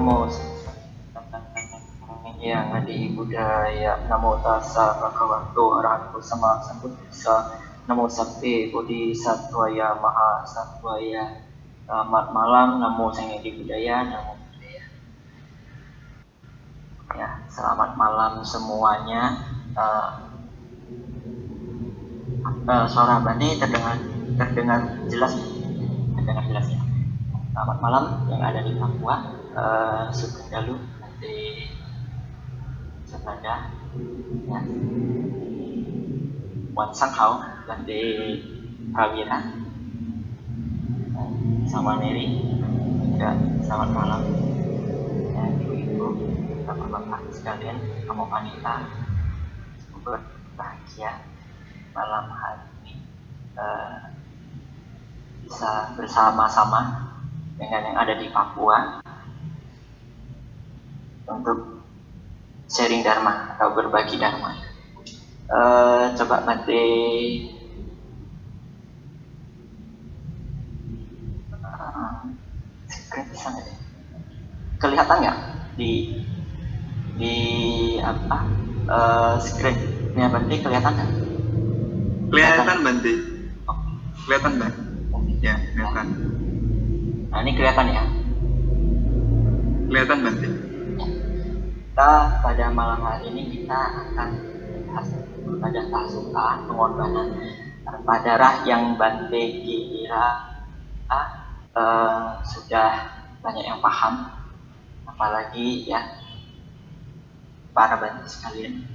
Namo yang adi budaya, namo tassa bhagavato arahato sama sambuddhassa, namo satte bodhisattvaya maha sattvaya. Selamat malam, namo sang adi budaya, namo budaya. Ya, selamat malam semuanya. Suara Bani terdengar jelas ya. Selamat malam yang ada di Papua. Sugeng dalu nanti Sabanda ya. Wan Sanghau nanti Prawira sama Neri juga selamat malam ya, ibu-ibu, bapak-bapak sekalian, kamu wanita, semoga bahagia malam hari ini bisa bersama-sama dengan yang ada di Papua untuk sharing dharma atau berbagi dharma. Coba nanti bisa nggak? Kelihatan nggak di apa screen-nya Bante kelihatan nggak? Kelihatan Bante. Kelihatan Bang. Ya, kelihatan. Nah, ini kelihatan ya? Kelihatan Bante. Kita pada malam hari ini kita akan bahas pada tasukan pengorbanan tanpa darah yang Bante kira sudah banyak yang paham, apalagi ya para Bante sekalian,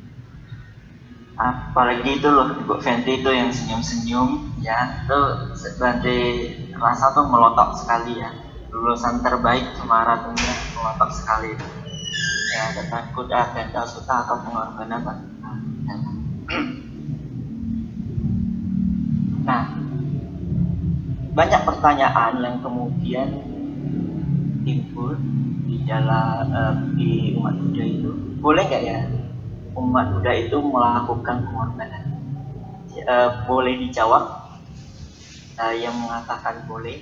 apalagi itu loh Ibu Fenty itu yang senyum-senyum ya, itu Bante rasa tuh melotok sekali ya, lulusan terbaik Cemara tuh melotok sekali ya, dan kuda dan suta atau pengorbanan. Nah, banyak pertanyaan yang kemudian timbul di dalam di umat Buddha itu, boleh nggak ya umat Buddha itu melakukan pengorbanan? Boleh dijawab. Yang mengatakan boleh,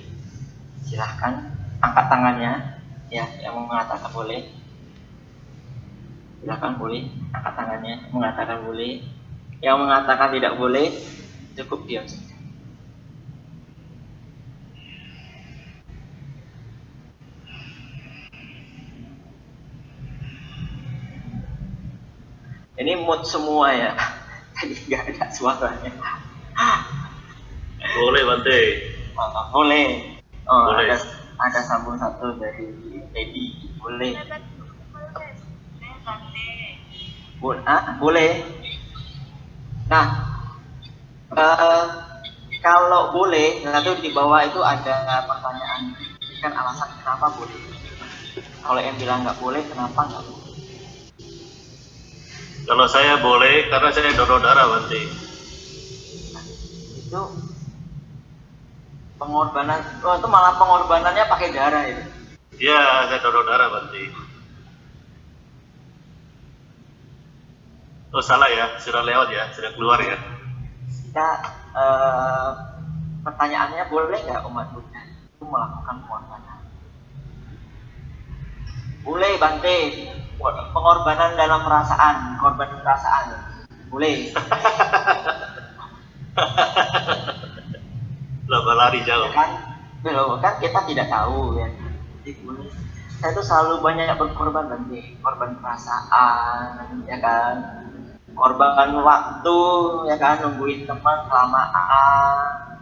silahkan angkat tangannya ya, yang mengatakan boleh silahkan boleh angkat tangannya, mengatakan boleh. Yang mengatakan tidak boleh cukup diam saja. Ini mood semua ya, jadi nggak ada suaranya. Boleh Bante. Boleh. Oh, boleh. Ada sambung satu dari Edi. Boleh. Boleh. Nah, kalau boleh, lalu di bawah itu ada pertanyaan, kan alasan kenapa boleh. Kalau yang bilang nggak boleh, kenapa nggak boleh? Kalau saya boleh, karena saya donor darah Bante. Nah, itu pengorbanan, itu malah pengorbanannya pakai darah itu. Iya, saya donor darah Bante. Oh salah ya, sudah lewat ya, sudah keluar ya. Kita pertanyaannya, boleh nggak umat Buddha itu melakukan pengorbanan? Boleh Bante, pengorbanan dalam perasaan, korban perasaan, boleh. Lari jauh. Kan kita tidak tahu ya. Saya itu selalu banyak berkorban Bante, korban perasaan, ya kan, korban waktu, ya kan, nungguin teman kelamaan.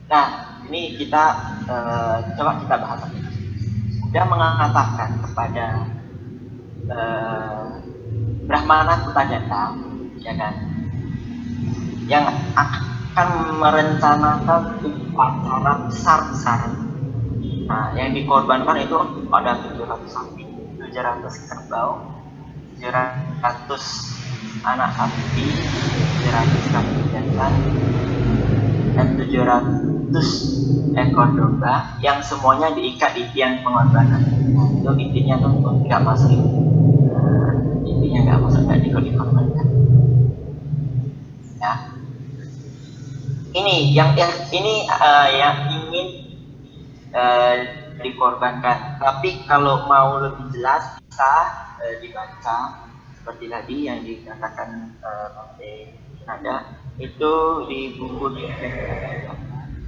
Nah, ini kita coba kita bahas lagi. Sudah mengatakan kepada Brahmana Kutadatta, ya kan, yang akan merencanakan upacara besar-besaran. Nah, yang dikorbankan itu ada 700 sapi, 700 kerbau, 700 anak sapi, 700 kambing jantan, dan 700 ekor domba yang semuanya diikat di tiang pengorbanan. Itu intinya tuh nggak masuk. Intinya nggak masuk, nggak dikorbankan. Ya. Ini yang ingin dikorbankan. Tapi kalau mau lebih jelas bisa dibaca seperti tadi yang dikatakan oleh Nada, itu di buku di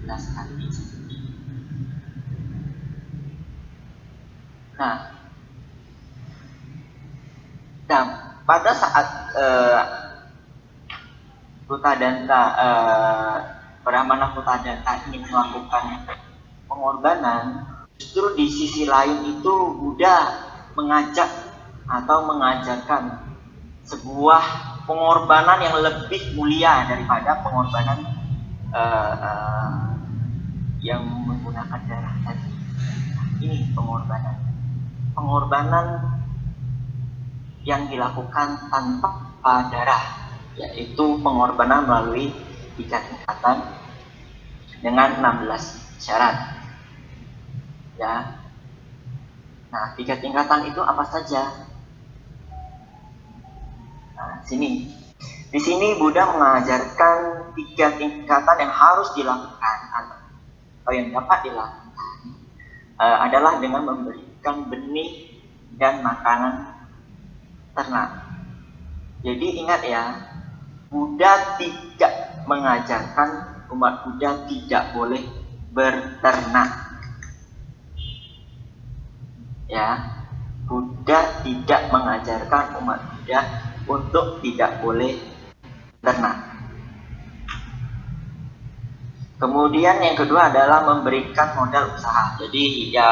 jelaskan. Nah, pada saat Brahmana Kutadanta ingin melakukan pengorbanan, justru di sisi lain itu Buddha mengajak atau mengajarkan sebuah pengorbanan yang lebih mulia daripada pengorbanan yang menggunakan darah tadi. Ini pengorbanan yang dilakukan tanpa darah, yaitu pengorbanan melalui 3 tingkatan dengan 16 syarat. Ya. Nah, 3 tingkatan itu apa saja? Nah, di sini Buddha mengajarkan 3 tingkatan yang harus dilakukan atau yang dapat dilakukan adalah dengan memberikan benih dan makanan ternak. Jadi ingat ya, Buddha tidak mengajarkan umat Buddha tidak boleh berternak. Ya, Buddha tidak mengajarkan umat Buddha untuk tidak boleh ternak. Kemudian yang kedua adalah memberikan modal usaha. Jadi ya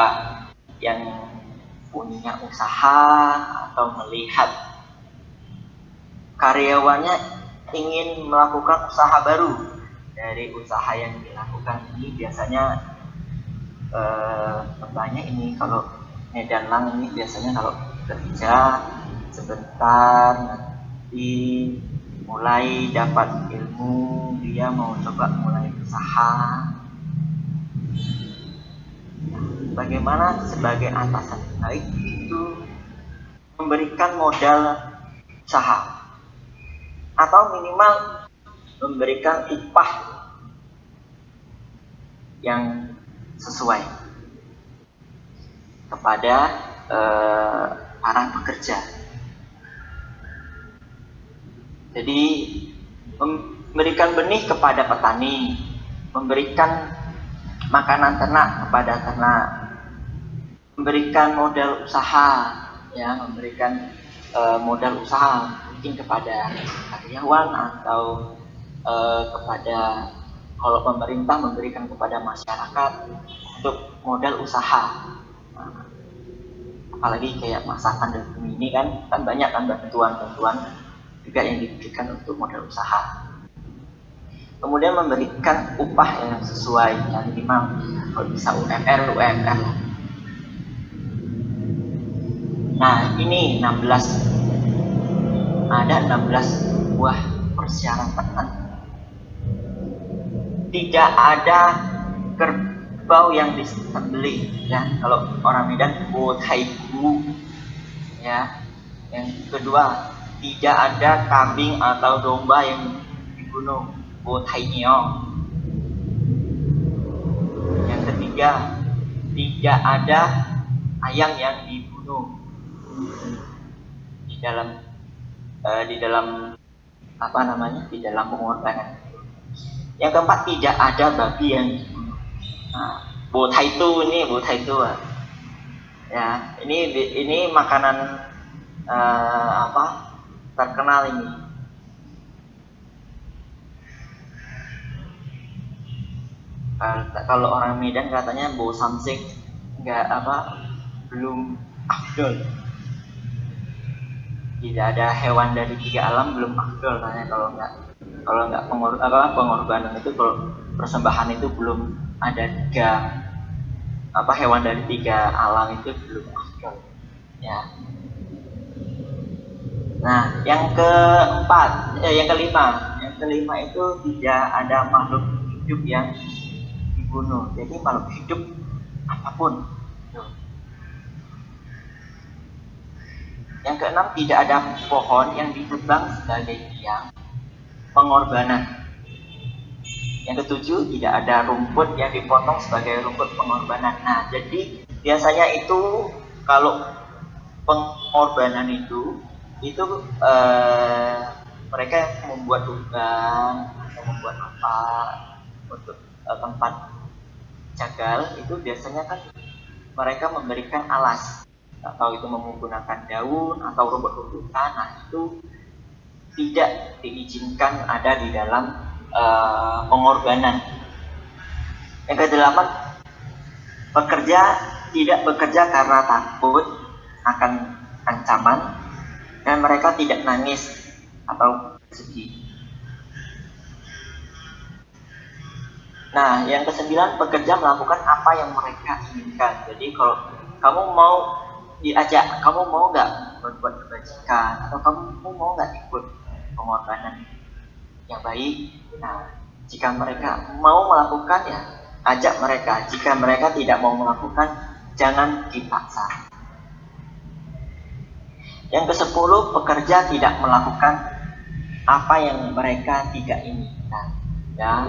yang punya usaha atau melihat karyawannya ingin melakukan usaha baru dari usaha yang dilakukan ini, biasanya banyak ini kalau Medan Lang ini biasanya kalau kerja sebentar nanti mulai dapat ilmu, dia mau coba mulai usaha. Bagaimana sebagai atasan baik itu memberikan modal usaha atau minimal memberikan upah yang sesuai kepada para pekerja. Jadi memberikan benih kepada petani, memberikan makanan ternak kepada ternak, memberikan modal usaha, ya, memberikan modal usaha mungkin kepada karyawan atau kepada, kalau pemerintah memberikan kepada masyarakat untuk modal usaha. Nah, apalagi kayak masakan dan ini kan banyak kan bantuan juga yang diberikan untuk modal usaha. Kemudian memberikan upah yang sesuai, yang minimal kalau bisa UMR. Nah, ini 16 buah persyaratan. Tidak ada kerbau yang disembelih, ya. Kalau orang Medan botaiku, ya. Yang kedua, tidak ada kambing atau domba yang dibunuh, botainyo. Yang ketiga, tidak ada ayam yang dibunuh di dalam di dalam pengorbanan. Yang keempat, tidak ada babi yang dibunuh. Nah, botaitu, ya, ini makanan terkenal ini. Kalau orang Medan katanya bau samsek belum afdol. Tidak ada hewan dari 3 alam belum afdol katanya. Kalau nggak pengorbanan itu, kalau persembahan itu belum ada 3 hewan dari 3 alam itu belum afdol, ya. Nah, yang kelima itu tidak ada makhluk hidup yang dibunuh. Jadi makhluk hidup apapun. Yang keenam, tidak ada pohon yang ditebang sebagai tiang pengorbanan. Yang ketujuh, tidak ada rumput yang dipotong sebagai rumput pengorbanan. Nah, jadi biasanya itu kalau pengorbanan itu mereka membuat hutan atau membuat apa untuk tempat jagal itu biasanya kan mereka memberikan alas atau itu menggunakan daun atau rumput-rumputan. Nah itu tidak diizinkan ada di dalam pengorbanan. Yang kedelapan, pekerja tidak bekerja karena takut akan ancaman dan mereka tidak nangis atau sedih. Nah, yang kesembilan, pekerja melakukan apa yang mereka inginkan. Jadi kalau kamu mau diajak, kamu mau nggak berbuat kebajikan atau kamu mau nggak ikut pengorbanan yang baik. Nah, jika mereka mau melakukan ya ajak mereka. Jika mereka tidak mau melakukan, jangan dipaksa. Yang ke-10, pekerja tidak melakukan apa yang mereka tidak inginkan. Ya,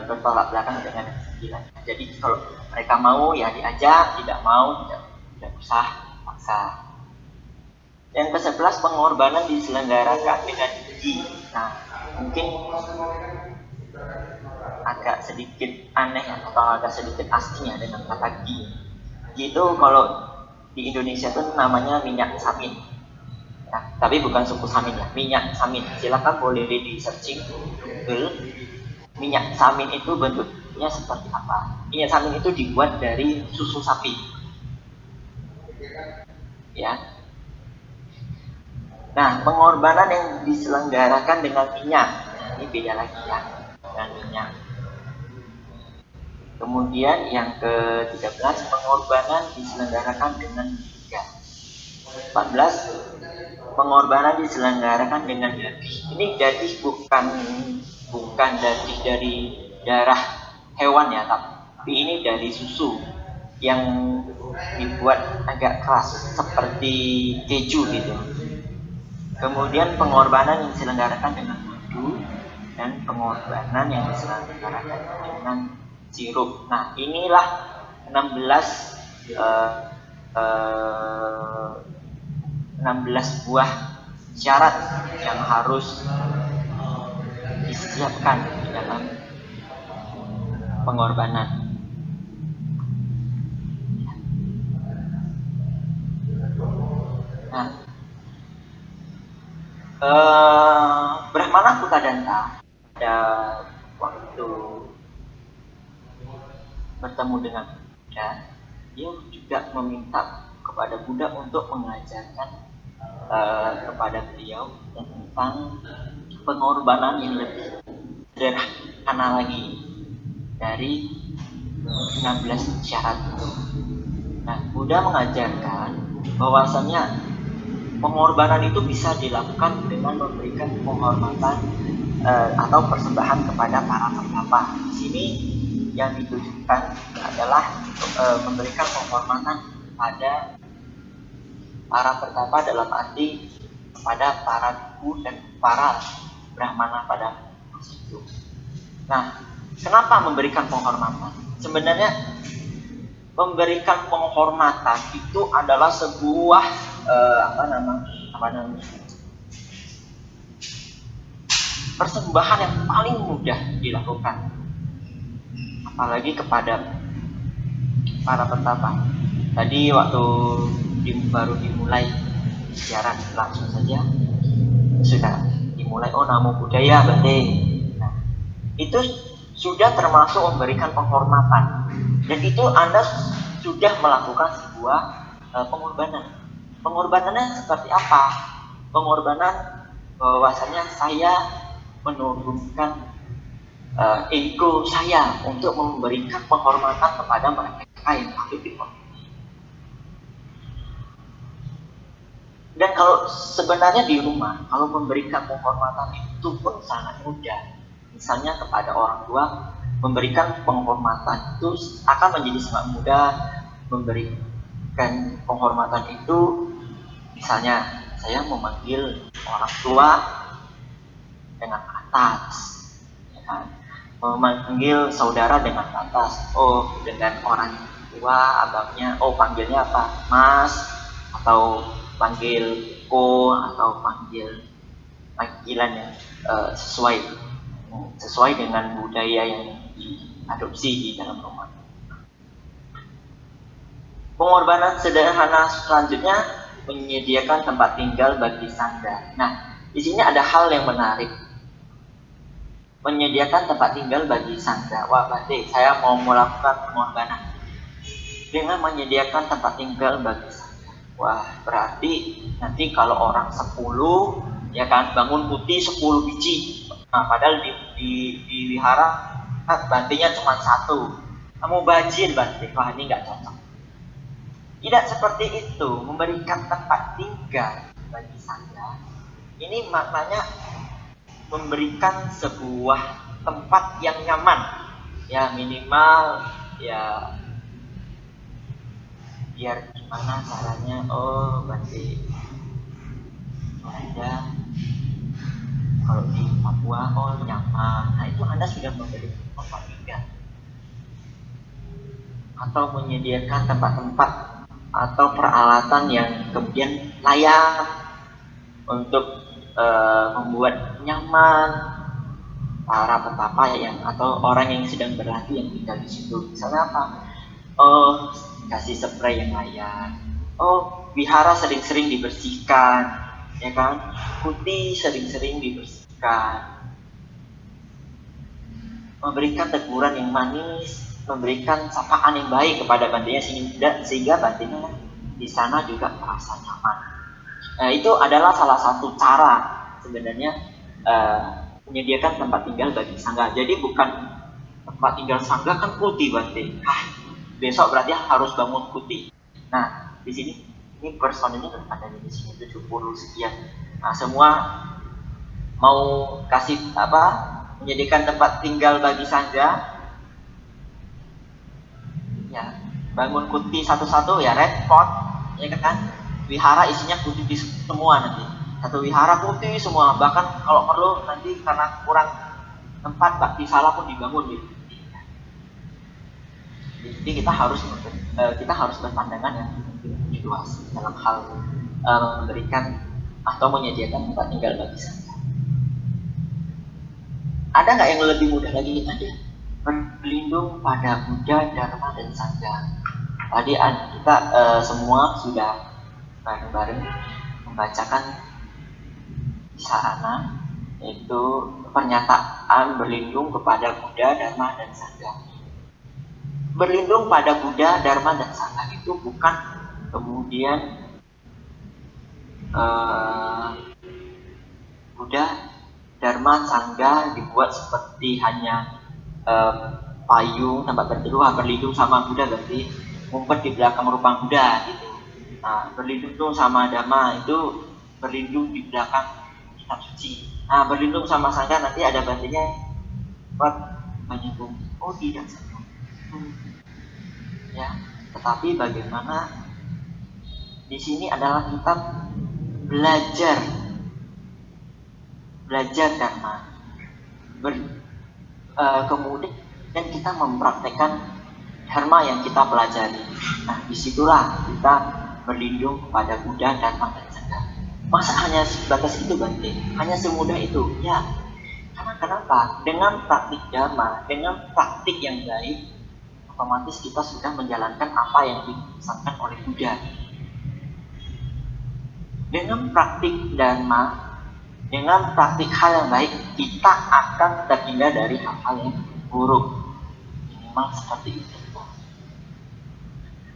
bertolak belakang dengan yang 9. Jadi kalau mereka mau ya diajak, tidak mau tidak usah paksa. Yang ke-11, pengorbanan diselenggarakan dengan gigi. Nah, mungkin agak sedikit aneh atau agak sedikit asing ya dengan kata gigi. Itu kalau di Indonesia itu namanya minyak samin. Nah, tapi bukan suku samin ya, minyak samin. Silakan boleh di searching Google. Minyak samin itu bentuknya seperti apa? Minyak samin itu dibuat dari susu sapi. Ya. Nah, pengorbanan yang diselenggarakan dengan minyak. Ini beda lagi ya, dengan minyak. Kemudian yang ke-13, pengorbanan diselenggarakan dengan gas. 14, pengorbanan diselenggarakan dengan daging. Ini daging bukan daging dari darah hewan ya, tapi ini dari susu yang dibuat agak keras seperti keju gitu. Kemudian pengorbanan yang diselenggarakan dengan madu dan pengorbanan yang diselenggarakan dengan sirup. Nah, inilah 16 buah syarat yang harus disiapkan di dalam pengorbanan. Nah, Brahmana Puttadanta pada waktu bertemu dengan Buddha, dia juga meminta kepada Buddha untuk mengajarkan kepada beliau tentang pengorbanan yang lebih sederhana lagi dari 16 syarat itu. Nah, Buddha mengajarkan bahwasanya pengorbanan itu bisa dilakukan dengan memberikan penghormatan atau persembahan kepada para pertapa. Di sini yang ditujukan adalah memberikan penghormatan pada para pertapa dalam arti kepada para biku dan para brahmana pada masa itu. Nah, kenapa memberikan penghormatan? Sebenarnya memberikan penghormatan itu adalah sebuah persembahan yang paling mudah dilakukan, apalagi kepada para pertapa. Tadi waktu baru dimulai siaran langsung saja sudah dimulai, oh namo buddhaya Bante. Nah, itu sudah termasuk memberikan penghormatan, dan itu Anda sudah melakukan sebuah pengorbanan. Pengorbanannya seperti apa? Pengorbanan bahwasanya saya menurunkan ego saya untuk memberikan penghormatan kepada mereka yang patut dihormati. Dan kalau sebenarnya di rumah, kalau memberikan penghormatan itu pun sangat mudah. Misalnya kepada orang tua, memberikan penghormatan itu akan menjadi sangat mudah. Memberikan penghormatan itu, misalnya saya memanggil orang tua dengan atas, ya kan? memanggil saudara dengan batas. Oh, dengan orang tua, abangnya, oh panggilnya apa? Mas, atau panggil ko, atau panggil panggilan yang sesuai dengan budaya yang diadopsi di dalam rumah. Pengorbanan sederhana selanjutnya menyediakan tempat tinggal bagi sangga. Nah, di sini ada hal yang menarik. Menyediakan tempat tinggal bagi sangga. Wah, berarti saya mau melakukan pengorbanan dengan menyediakan tempat tinggal bagi sangga. Wah, berarti nanti kalau orang 10, ya kan, bangun putih 10 biji. Nah, padahal di wihara bantinya cuma 1. Kamu bajir banti. Wah, ini nggak cocok. Tidak seperti itu. Memberikan tempat tinggal bagi sangga, ini maknanya memberikan sebuah tempat yang nyaman, ya minimal ya biar gimana caranya. Oh, berarti ada kalau di Papua, oh nyaman. Nah, itu Anda sudah memberi tempat tinggal atau menyediakan tempat-tempat atau peralatan yang kemudian layak untuk membuat nyaman para petapa yang atau orang yang sedang berlatih yang tinggal di situ. Misalnya apa? Oh, kasih spray yang layak. Oh, wihara sering-sering dibersihkan, ya kan? Putih sering-sering dibersihkan. Memberikan teguran yang manis, memberikan sapaan yang baik kepada bantinya sehingga bantinya di sana juga merasa nyaman. Nah, itu adalah salah satu cara sebenarnya menyediakan tempat tinggal bagi sangga. Jadi bukan tempat tinggal sangga kan putih berarti. Besok berarti harus bangun putih. Nah, di sini ini personilnya ada di sini 70 sekian. Nah, semua mau kasih menyediakan tempat tinggal bagi sangga. Ya, bangun putih satu-satu ya repot, ya kan? Wihara isinya putih semua nanti. Satu wihara putih semua, bahkan kalau perlu nanti karena kurang tempat bakti salah pun dibangun gitu. Jadi kita harus berpandangan yang lebih luas dalam hal memberikan atau menyediakan tempat tinggal bagi sangga. Ada nggak yang lebih mudah lagi tadi? Berlindung pada Buddha, Dharma, dan Sangha. Tadi kita semua sudah bareng-bareng membacakan sarana, yaitu pernyataan berlindung kepada Buddha, Dharma, dan Sangha. Berlindung pada Buddha, Dharma, dan Sangha itu bukan kemudian Buddha, Dharma, Sangha dibuat seperti hanya payung tempat berteduh. Berlindung sama Buddha berarti ngumpet di belakang rumah Buddha gitu. Nah, berlindung tuh sama Dhamma itu berlindung di belakang kitab suci. Nah, berlindung sama Sangha nanti ada bantinya buat menyambung. Oh tidak saja. Ya, tetapi bagaimana di sini adalah kita belajar Dhamma. Kemudian kita mempraktekkan dharma yang kita pelajari. Nah, disitulah kita berlindung kepada Buddha, Dharma, dan Sangha. Masa hanya sebatas itu Bante? Hanya semudah itu? Ya, karena kenapa? Dengan praktik dharma, dengan praktik yang baik, otomatis kita sudah menjalankan apa yang dipesankan oleh Buddha. Dengan praktik dharma, dengan praktik hal yang baik, kita akan terhindar dari hal-hal yang buruk. Minimal seperti itu.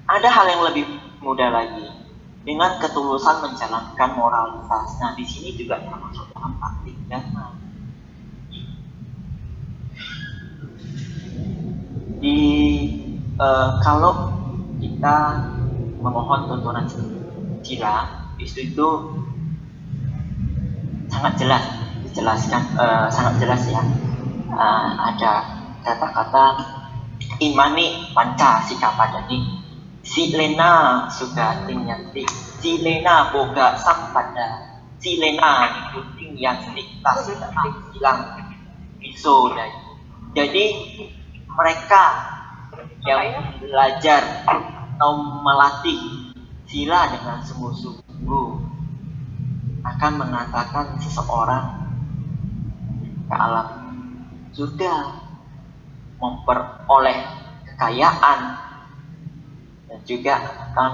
Ada hal yang lebih mudah lagi, dengan ketulusan menjalankan moralitas. Nah, di sini juga termasuk dalam praktik dharma. Kalau kita memohon tuntunan sila, itu sangat jelas dijelaskan, sangat jelas ya. Ada kata-kata imani panca sikapadani, silena suga tinyanti, silena boga sampada, silena ikuting yang tas hilang pisau dari. Jadi mereka yang belajar atau melatih sila dengan sungguh-sungguh akan mengatakan seseorang ke alam surga, memperoleh kekayaan, dan juga akan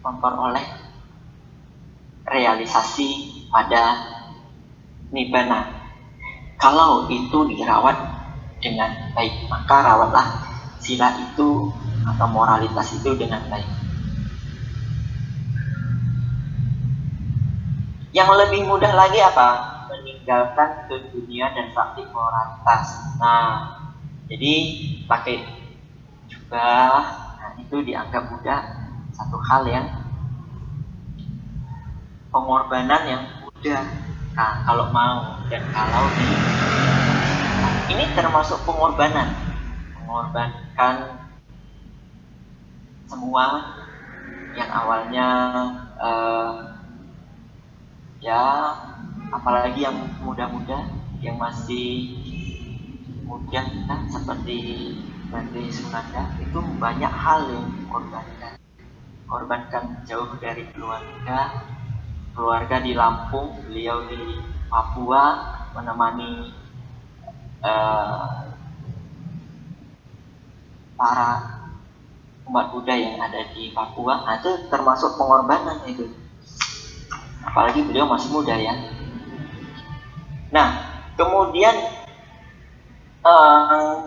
memperoleh realisasi pada nibbana. Kalau itu dirawat dengan baik, maka rawatlah sila itu atau moralitas itu dengan baik. Yang lebih mudah lagi apa? Meninggalkan dunia dan praktik moralitas. Nah, jadi pakai juga, nah itu dianggap mudah, satu hal yang pengorbanan yang mudah. Nah, kalau mau dan kalau ini termasuk pengorbanan, mengorbankan semua yang awalnya ya, apalagi yang muda-muda, yang masih muda kita seperti Bante Sunanda, itu banyak hal yang korbankan jauh dari keluarga di Lampung, beliau di Papua menemani para umat Buddha yang ada di Papua. Nah, itu termasuk pengorbanan itu. Apalagi beliau masih muda ya. Nah, kemudian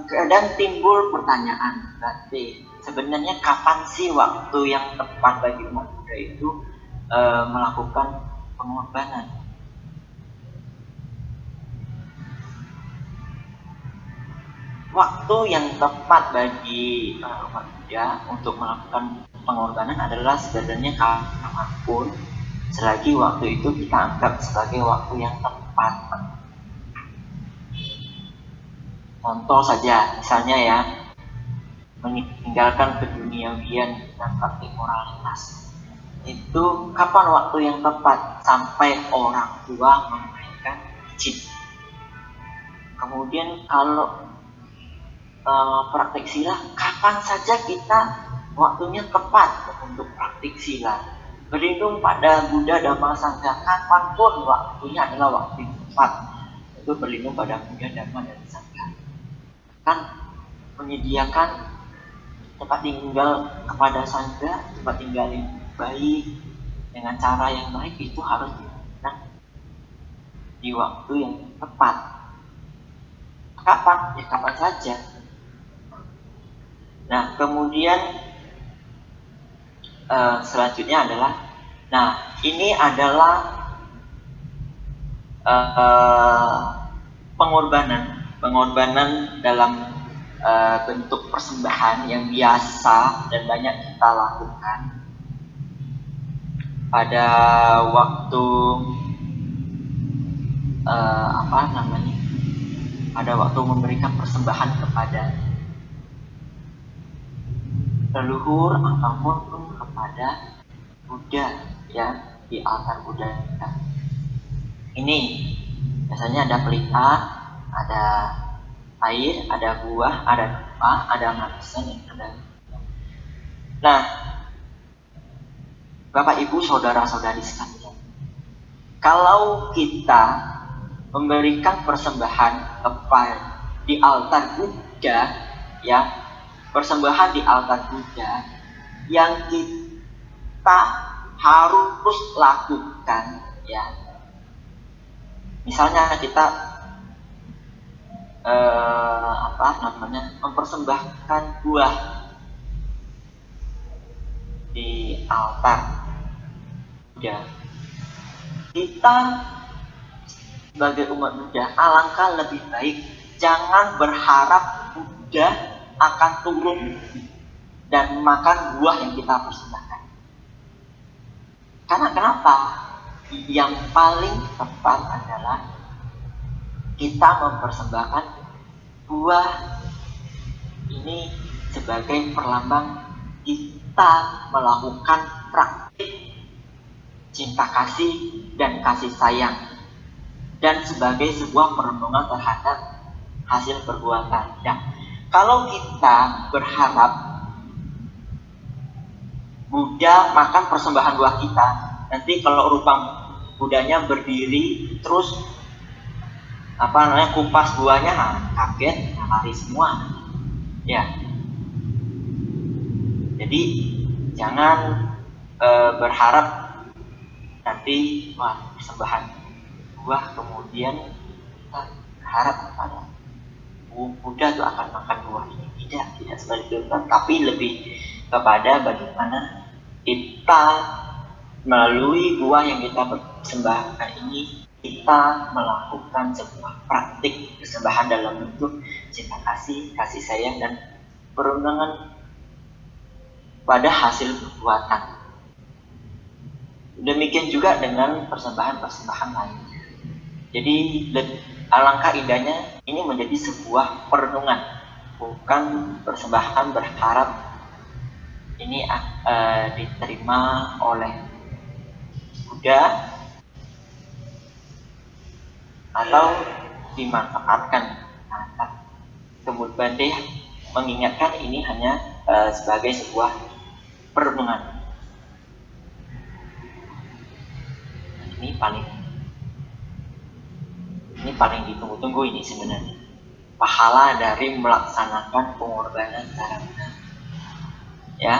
kadang timbul pertanyaan, berarti sebenarnya kapan sih waktu yang tepat bagi umat Buddha itu melakukan pengorbanan? Waktu yang tepat bagi umat Buddha untuk melakukan pengorbanan adalah sebenarnya kapanpun, selagi waktu itu kita anggap sebagai waktu yang tepat. Contoh saja, misalnya ya, meninggalkan keduniawian dan praktik moralitas. Itu kapan waktu yang tepat? Sampai orang tua memberikan izin. Kemudian kalau praktik sila, kapan saja kita waktunya tepat untuk praktik sila. Berlindung pada Buddha Dhamma Sangha, kapanpun waktunya adalah waktu yang tepat untuk berlindung pada Buddha Dhamma dan Sangha. Kan menyediakan tempat tinggal kepada Sangha, tempat tinggal yang baik dengan cara yang baik, itu harus dilakukan di waktu yang tepat. Kapan? Ya kapan saja. Nah, kemudian selanjutnya adalah, nah ini adalah pengorbanan dalam bentuk persembahan yang biasa dan banyak kita lakukan pada waktu pada waktu memberikan persembahan kepada leluhur ataupun kepada Buddha ya, di altar Buddha. Ini biasanya ada pelita, ada air, ada buah, ada dupa, ada manisan, ada. Nah, Bapak Ibu saudara-saudari sekalian, kalau kita memberikan persembahan kepada di altar Buddha ya, persembahan di altar Buddha yang kita harus lakukan ya, misalnya kita mempersembahkan buah di altar Buddha, kita sebagai umat Buddha alangkah lebih baik jangan berharap Buddha akan turun dan makan buah yang kita persembahkan. Karena kenapa? Yang paling tepat adalah kita mempersembahkan buah ini sebagai perlambang kita melakukan praktik cinta kasih dan kasih sayang dan sebagai sebuah perenungan terhadap hasil perbuatan. Nah, kalau kita berharap Buddha makan persembahan buah kita, nanti kalau rupa Budanya berdiri terus kupas buahnya, kaget, lari semua. Ya, jadi jangan berharap nanti persembahan buah kemudian kita berharap kepada Buddha itu akan makan buah ini. Tidak seperti itu, tapi lebih kepada bagaimana kita melalui buah yang kita persembahkan ini, kita melakukan sebuah praktik persembahan dalam bentuk cinta kasih, kasih sayang, dan perundangan pada hasil perbuatan. Demikian juga dengan persembahan-persembahan lainnya. Jadi alangkah indahnya ini menjadi sebuah perenungan, bukan persembahan berharap ini diterima oleh Buddha atau dimanfaatkan. Kemudian Bante mengingatkan ini hanya sebagai sebuah perenungan. Ini paling ditunggu-tunggu ini sebenarnya, pahala dari melaksanakan pengorbanan secara benar. Ya,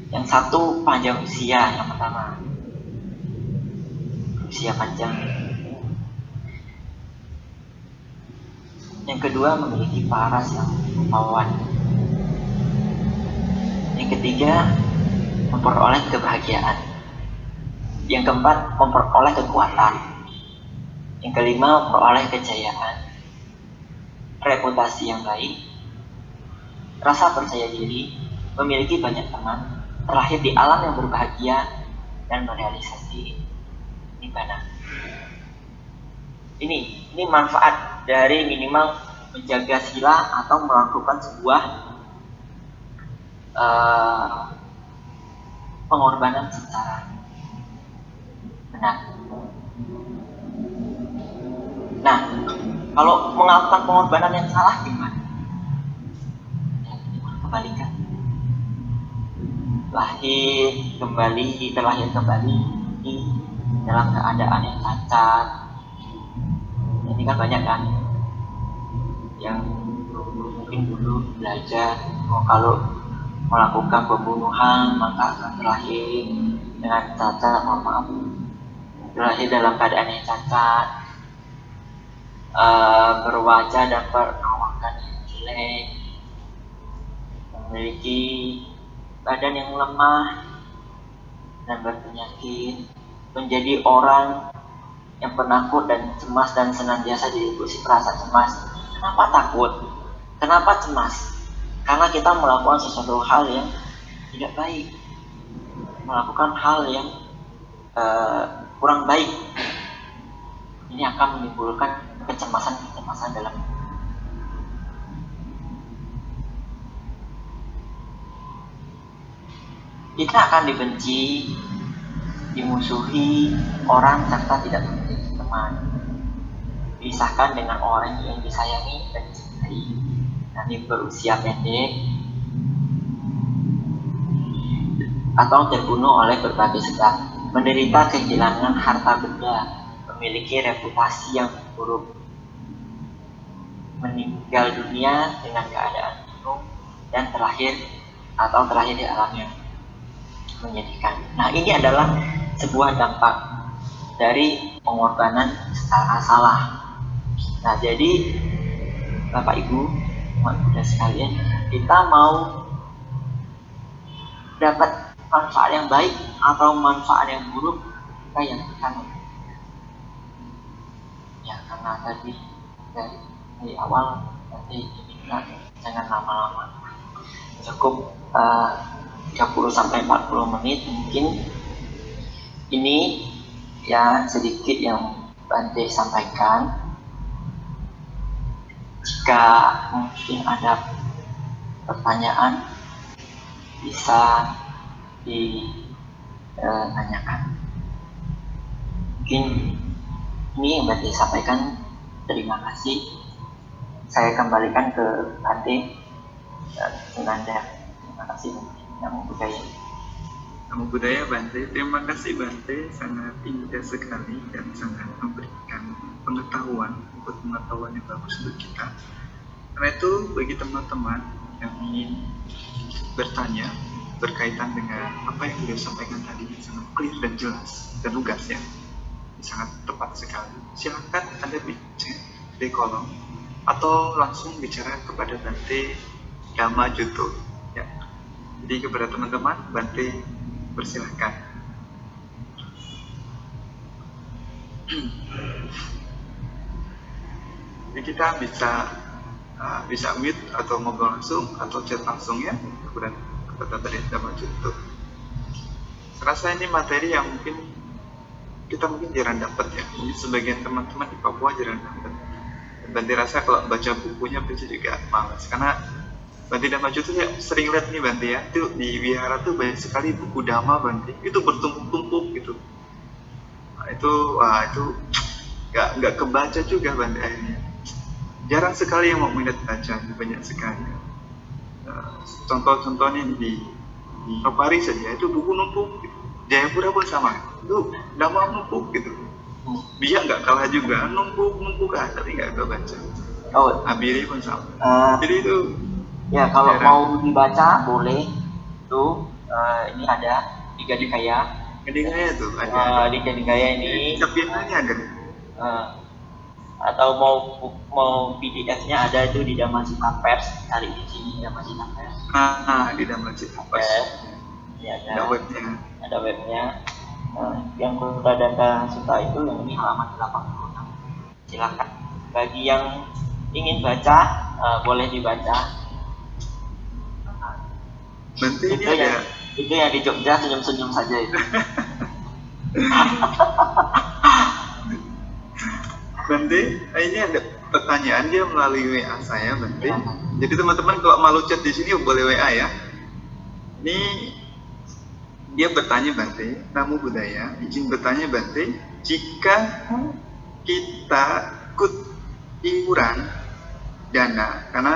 yang satu panjang usia, yang pertama usia panjang. Yang kedua memiliki paras yang rupawan. Yang ketiga memperoleh kebahagiaan. Yang keempat memperoleh kekuatan. Yang kelima memperoleh kejayaan, reputasi yang baik, rasa percaya diri, memiliki banyak teman, terlahir di alam yang berbahagia, dan merealisasi nibbana. Ini manfaat dari minimal menjaga sila atau melakukan sebuah pengorbanan secara benar. Nah, kalau melakukan pengorbanan yang salah gimana? Ya, kebalikan. Terlahir kembali dalam keadaan yang cacat. Ini kan banyak kan yang mungkin dulu belajar kalau melakukan pembunuhan maka akan terlahir dengan cacat, terlahir dalam keadaan yang cacat, berwajah dan perawakan yang jelek, memiliki badan yang lemah dan berpenyakit, menjadi orang yang penakut dan cemas dan senantiasa diliputi perasaan cemas. Kenapa takut? Kenapa cemas? Karena kita melakukan sesuatu hal yang tidak baik, melakukan hal yang kurang baik. Ini akan menimbulkan kecemasan dalam kita akan dibenci, dimusuhi orang serta tidak memiliki teman, dipisahkan dengan orang yang disayangi dan dicintai, nanti berusia pendek atau terbunuh oleh berbagai sebab, menderita kehilangan harta benda, memiliki reputasi yang buruk, meninggal dunia dengan keadaan bingung, dan terlahir di alam yang menyedihkan. Nah, ini adalah sebuah dampak dari pengorbanan secara salah. Nah, jadi Bapak Ibu, umat Buddha sekalian, kita mau dapat manfaat yang baik atau manfaat yang buruk, kita yang akan ya, karena tadi dari awal nanti diminta jangan lama-lama, cukup 30-40 menit mungkin. Ini ya sedikit yang Bante sampaikan. Jika mungkin ada pertanyaan bisa ditanyakan. Mungkin Ini yang berarti sampaikan terima kasih. Saya kembalikan ke Bante Sunanda. Terima kasih Namo Buddhaya. Namo Buddhaya Bante, terima kasih Bante, sangat indah sekali dan sangat memberikan pengetahuan yang bagus untuk kita. Karena itu bagi teman-teman yang ingin bertanya berkaitan dengan apa yang beliau sampaikan tadi, sangat clear dan jelas dan lugas ya, sangat tepat sekali. Silakan Anda bicara di kolom atau langsung bicara kepada Bante Dhamma Jutto ya. Jadi kepada teman-teman, Bante persilahkan. Jadi kita bisa mute atau ngobrol langsung atau chat langsung ya kepada Bante Dhamma Jutto. Serasa ini materi yang kita mungkin jarang dapat ya. Mungkin sebagian teman-teman di Papua jarang dapat. Bante rasa kalau baca bukunya Bante juga malas, karena Bante Dhamma Jutto ya sering lihat nih Bante ya, itu di wihara tuh banyak sekali buku Dhamma Bante, itu bertumpuk-tumpuk gitu. Nah, itu nggak kebaca juga Bante akhirnya. Jarang sekali yang mau minat baca, banyak sekali. Contoh-contohnya di Topari saja itu buku numpuk. Jayapura pun sama, itu Dhamma numpuk gitu. Biak nggak kalah juga, numpuk tapi nggak baca. Oh, Abiri pun sama. Jadi itu ya kalau mau dibaca boleh tuh. Ini ada Digha Nikaya. Kedengarannya tuh ada. Digha Nikaya ini. Capingannya ada. Atau mau PDF-nya ada itu di Dhammasita Pers, cari di sini Dhammasita Pers. Di Dhammasita Pers. Ya, ada webnya. Ada webnya. Yang Kota Data Sutta itu yang ini halaman 86. Silakan. Bagi yang ingin baca, boleh dibaca. Nanti ini ada. Itu yang di Jogja senyum-senyum saja itu. Bante, ini ada pertanyaan dia melalui WA saya, Bante. Jadi teman-teman kalau malu chat di sini boleh WA ya. Ini dia bertanya Bante, Namo Buddhaya, izin bertanya Bante, jika kita ikut iuran dana, karena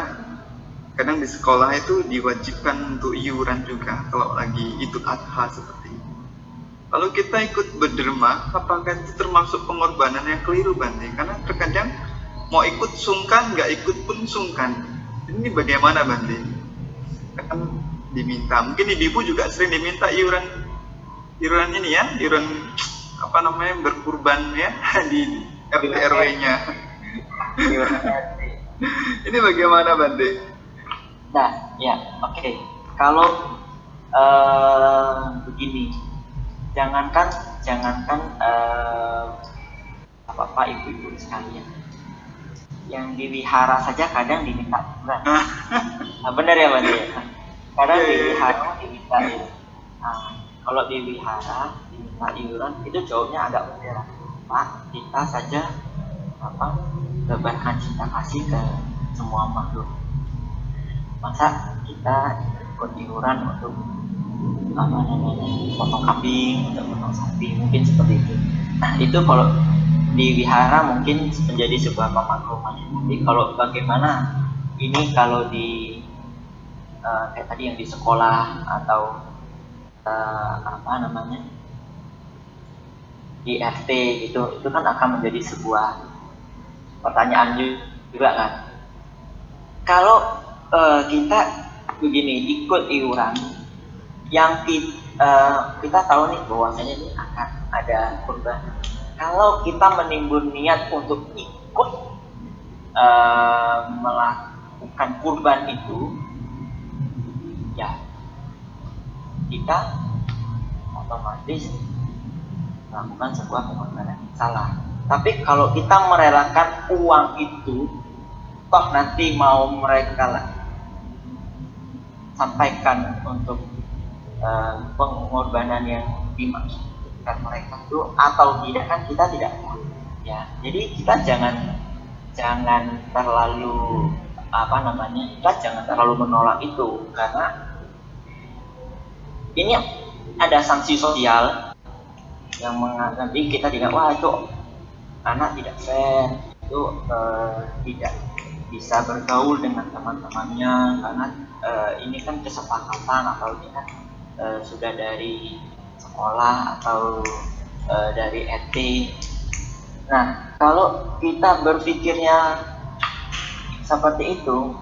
kadang di sekolah itu diwajibkan untuk iuran juga kalau lagi Idul Adha seperti ini. Lalu kita ikut berderma, apakah itu termasuk pengorbanan yang keliru Bante? Karena terkadang mau ikut sungkan, nggak ikut pun sungkan. Ini bagaimana Bante? Kan diminta, mungkin ibu juga sering diminta iuran ini ya, iuran apa namanya, berkurban ya di RT RW-nya. Ini bagaimana Bante? Nah, ya, oke. Kalau begini, jangankan apa ibu-ibu sekalian, yang di wihara saja kadang diminta iuran. Nah, benar ya Bante? Kadang di wihara diminta iuran. Nah, kalau di wihara diminta iuran itu jawabnya agak berbeda. Pak, kita saja tebarkan cinta kasih ke semua makhluk. Masa kita ikut iuran untuk potong kambing, untuk potong sapi, mungkin seperti itu. Nah, itu kalau di wihara mungkin menjadi sebuah pemakluman. Jadi kalau bagaimana ini kalau di kayak tadi yang di sekolah atau di RT gitu, itu kan akan menjadi sebuah pertanyaan juga kan. Kalau kita begini ikut iuran, yang kita tahu nih bahwasanya ini akan ada kurban. Kalau kita menimbun niat untuk ikut melakukan kurban itu, ya kita otomatis melakukan sebuah pengorbanan yang salah. Tapi kalau kita merelakan uang itu, toh nanti mau mereka sampaikan untuk pengorbanan yang dimaksudkan mereka itu atau tidak, kan kita tidak tahu ya. Jadi kita jangan terlalu kita jangan terlalu menolak itu, karena ini ada sanksi sosial yang nanti kita tidak, wah itu anak tidak fair, itu tidak bisa bergaul dengan teman-temannya karena ini kan kesepakatan atau ini kan sudah dari sekolah atau dari etik. Nah, kalau kita berpikirnya seperti itu,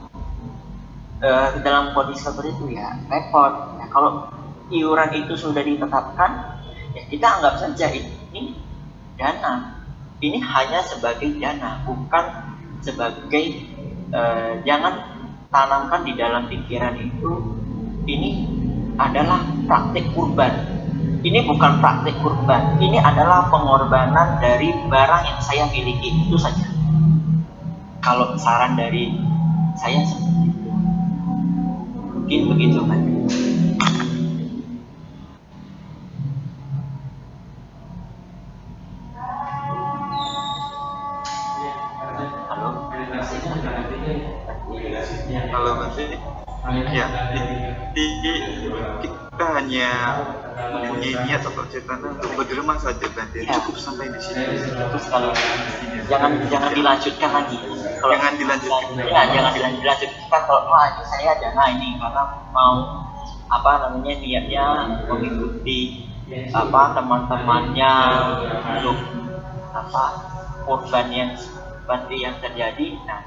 dalam kondisi seperti itu ya repot. Ya, kalau iuran itu sudah ditetapkan, ya kita anggap saja ini dana. Ini hanya sebagai dana, bukan sebagai jangan tanamkan di dalam pikiran itu ini adalah praktik kurban. Ini bukan praktik kurban, ini adalah pengorbanan dari barang yang saya miliki, itu saja. Kalau saran dari saya seperti itu, mungkin begitu kan. Halo, Kalau masih ya kita hanya mempunyai niat atau cetana untuk berderma saja Bante, cukup sampai di sini. terus kalau jangan dilanjutkan lagi. Kalau Jangan dilanjutkan. Ya, jangan dilanjutkan. Kalau ini saya dana ini karena mau niatnya mengikuti teman-temannya untuk korban yang seperti yang terjadi. Nah,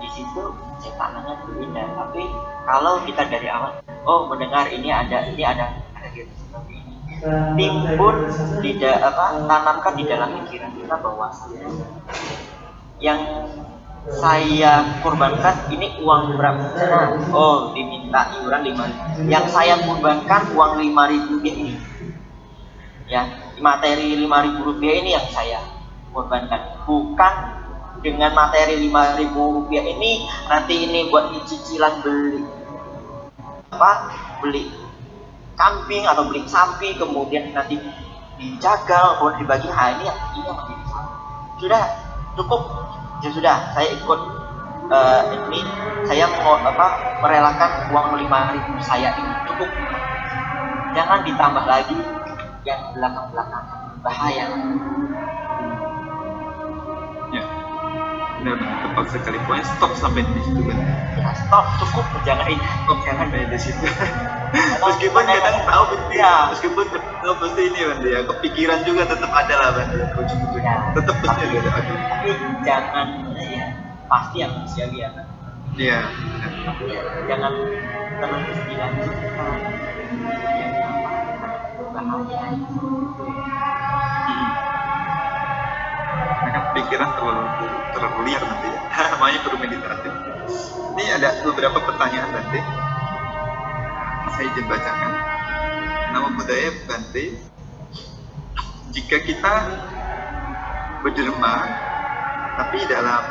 di situ cetananya berbeda. Tapi kalau kita dari awal mendengar ini ada gitu seperti ini, timbul tanamkan di dalam pikiran kita bahwa yang saya korbankan ini uang berapa? Diminta iuran 5.000. Yang saya korbankan uang 5.000 ini. Ya, materi 5.000 rupiah ini yang saya korbankan. Bukan dengan materi 5.000 rupiah ini nanti ini buat cicilan beli kambing atau beli sapi, kemudian nanti dijagal, kemudian dibagi. Ini yang menjadi salah. Sudah cukup. Ya sudah, saya ikut ini, saya mau merelakan uang 5.000 saya ini cukup. Jangan ditambah lagi yang belakang bahaya. Ya, benar tepat sekali. Pokoknya stop sampai di situ kan. Ya, stop, cukup, jangan Sampai di situ. Meskipun kadang tahu meskipun tahu pasti ini Bante ya, kepikiran juga tetap ada lah Bante. Ya, Tetap pasti ada. tapi jangan pasti yang manusiawi ya kan. Iya. Tapi jangan terus dilanjutkan. Bahaya. Karena pikiran terlalu liar nanti ya. Makanya perlu meditasi. Ini ada beberapa pertanyaan Bante. Saya izin bacakan. Nama budaya Bante. Jika kita berderma, tapi dalam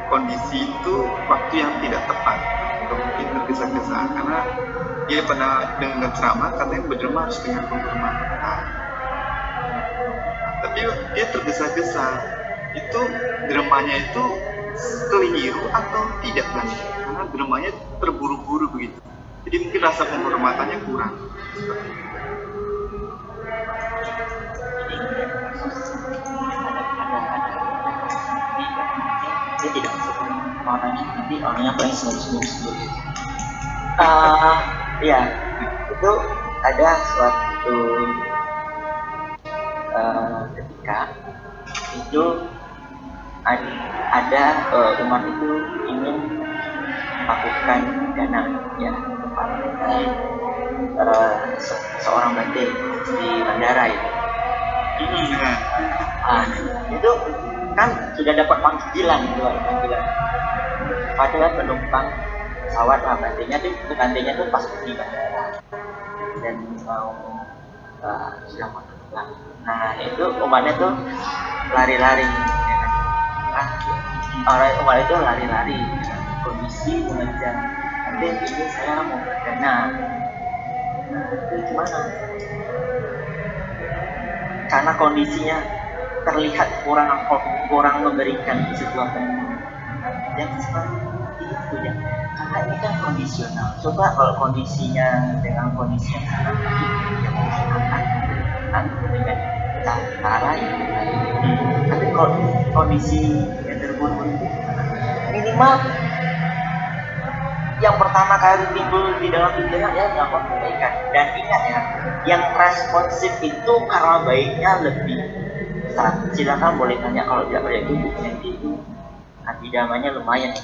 kondisi itu waktu yang tidak tepat, atau mungkin tergesa-gesa, karena dia pernah dengar ceramah katanya berderma harus dengan penghormatan. Tapi dia tergesa-gesa, itu dermanya itu keliru atau tidak kan? Karena dermanya terburu-buru begitu. Jadi mungkin rasa penghormatannya kurang. Seperti itu. Dia tidak masuk orangnya paling sembuh. Ya, itu ada suatu ketika itu ada umat itu ingin melakukan dana ya kepada seorang Bante di bandara itu. Itu kan sudah dapat panggilan padahal penumpang pesawat Bantenya tuh pas di bandara dan mau sudah mau terbang. Nah itu umatnya tuh lari-lari orang umat itu lari-lari kondisi mengejar nanti ini saya mau berdana. Itu gimana? Karena kondisinya terlihat kurang memberikan sebuah pengumuman yang seperti itu ya. Karena ini kan kondisional. Coba kalau kondisinya dengan kondisi yang sangat baik, ya mungkin akan dengan cara yang lain. Tapi kondisi gender bonbon itu minimal yang pertama kali timbul di dalam pikiran ya melakukan kebaikan. Dan ingat ya, yang responsif itu karena baiknya lebih besar. Silakan boleh tanya kalau tidak pada itu Sandy itu antidamanya lumayan.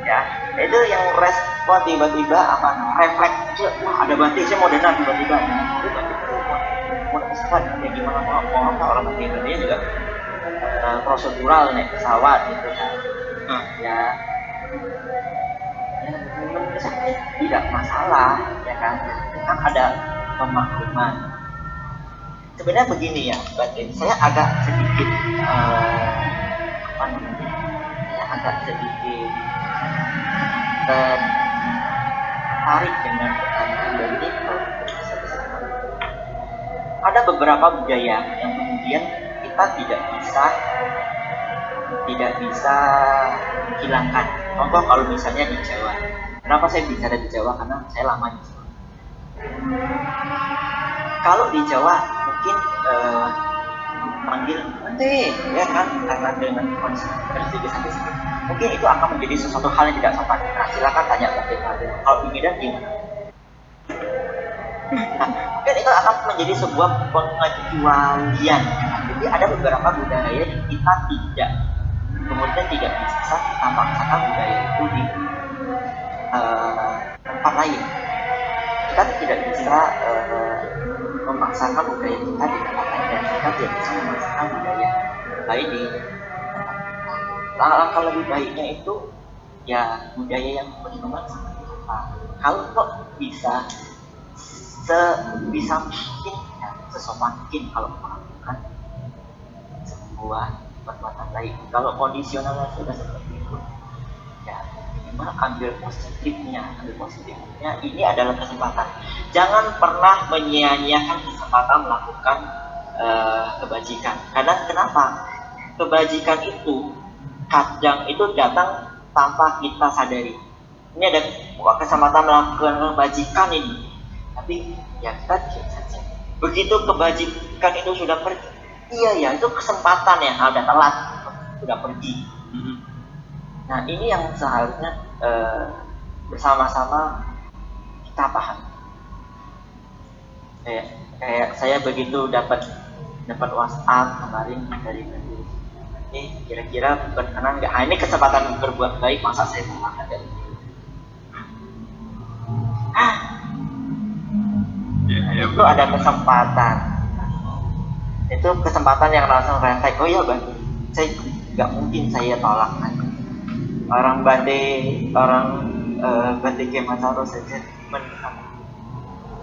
Ya, itu yang respon tiba-tiba apa refleks, wah ada batik saya mau dana tiba-tiba. Itu batik mau pesawat ya gimana mau orang Indonesia juga prosedural naik pesawat gitu kan. Ya tidak masalah ya kan ada pemakluman. Sebenarnya begini ya batin, saya agak sedikit agak sedikit tertarik dengan pertanyaan dari ini. Ada beberapa budaya yang kemudian kita tidak bisa hilangkan. Contoh kalau misalnya di Jawa. Kenapa saya bicara di Jawa? Karena saya lama di Jawa. Kalau di Jawa mungkin panggil nanti ya kan karena dengan konsep sedikit mungkin itu akan menjadi sesuatu hal yang tidak sopan. Nah, silakan tanya ke kalau di Medan gimana? Nah, mungkin itu akan menjadi sebuah pengecualian. Jadi ada beberapa budaya yang kita tidak bisa kita paksakan budaya itu di tempat lain. Kita tidak bisa memaksakan budaya kita di tempat lain dan kita tidak bisa memaksakan budaya lain di langkah lebih baiknya itu ya budaya yang berkembang seperti apa. Kalau kok bisa sebisa mungkin ya, sesopan mungkin kalau melakukan sebuah perbuatan lain. Kalau kondisionalnya sudah seperti itu ya minimal ambil positifnya. Ini adalah kesempatan. Jangan pernah menyia-nyiakan kesempatan melakukan kebajikan. Karena kenapa? Kebajikan itu kadang itu datang tanpa kita sadari. Ini ada kesempatan melakukan kebajikan ini, tapi ya kita diam saja. Begitu kebajikan itu sudah pergi, iya itu kesempatan yang ada telat, sudah pergi. Nah ini yang seharusnya bersama-sama kita paham. Kayak saya begitu dapat WhatsApp kemarin dari ini kira-kira berkenan nggak? Ini kesempatan berbuat baik, masa saya memakan dari itu ada kesempatan. Itu kesempatan yang langsung refleks. Oh ya Bante, saya nggak mungkin saya tolak kan. Orang Bante Kemasaro saja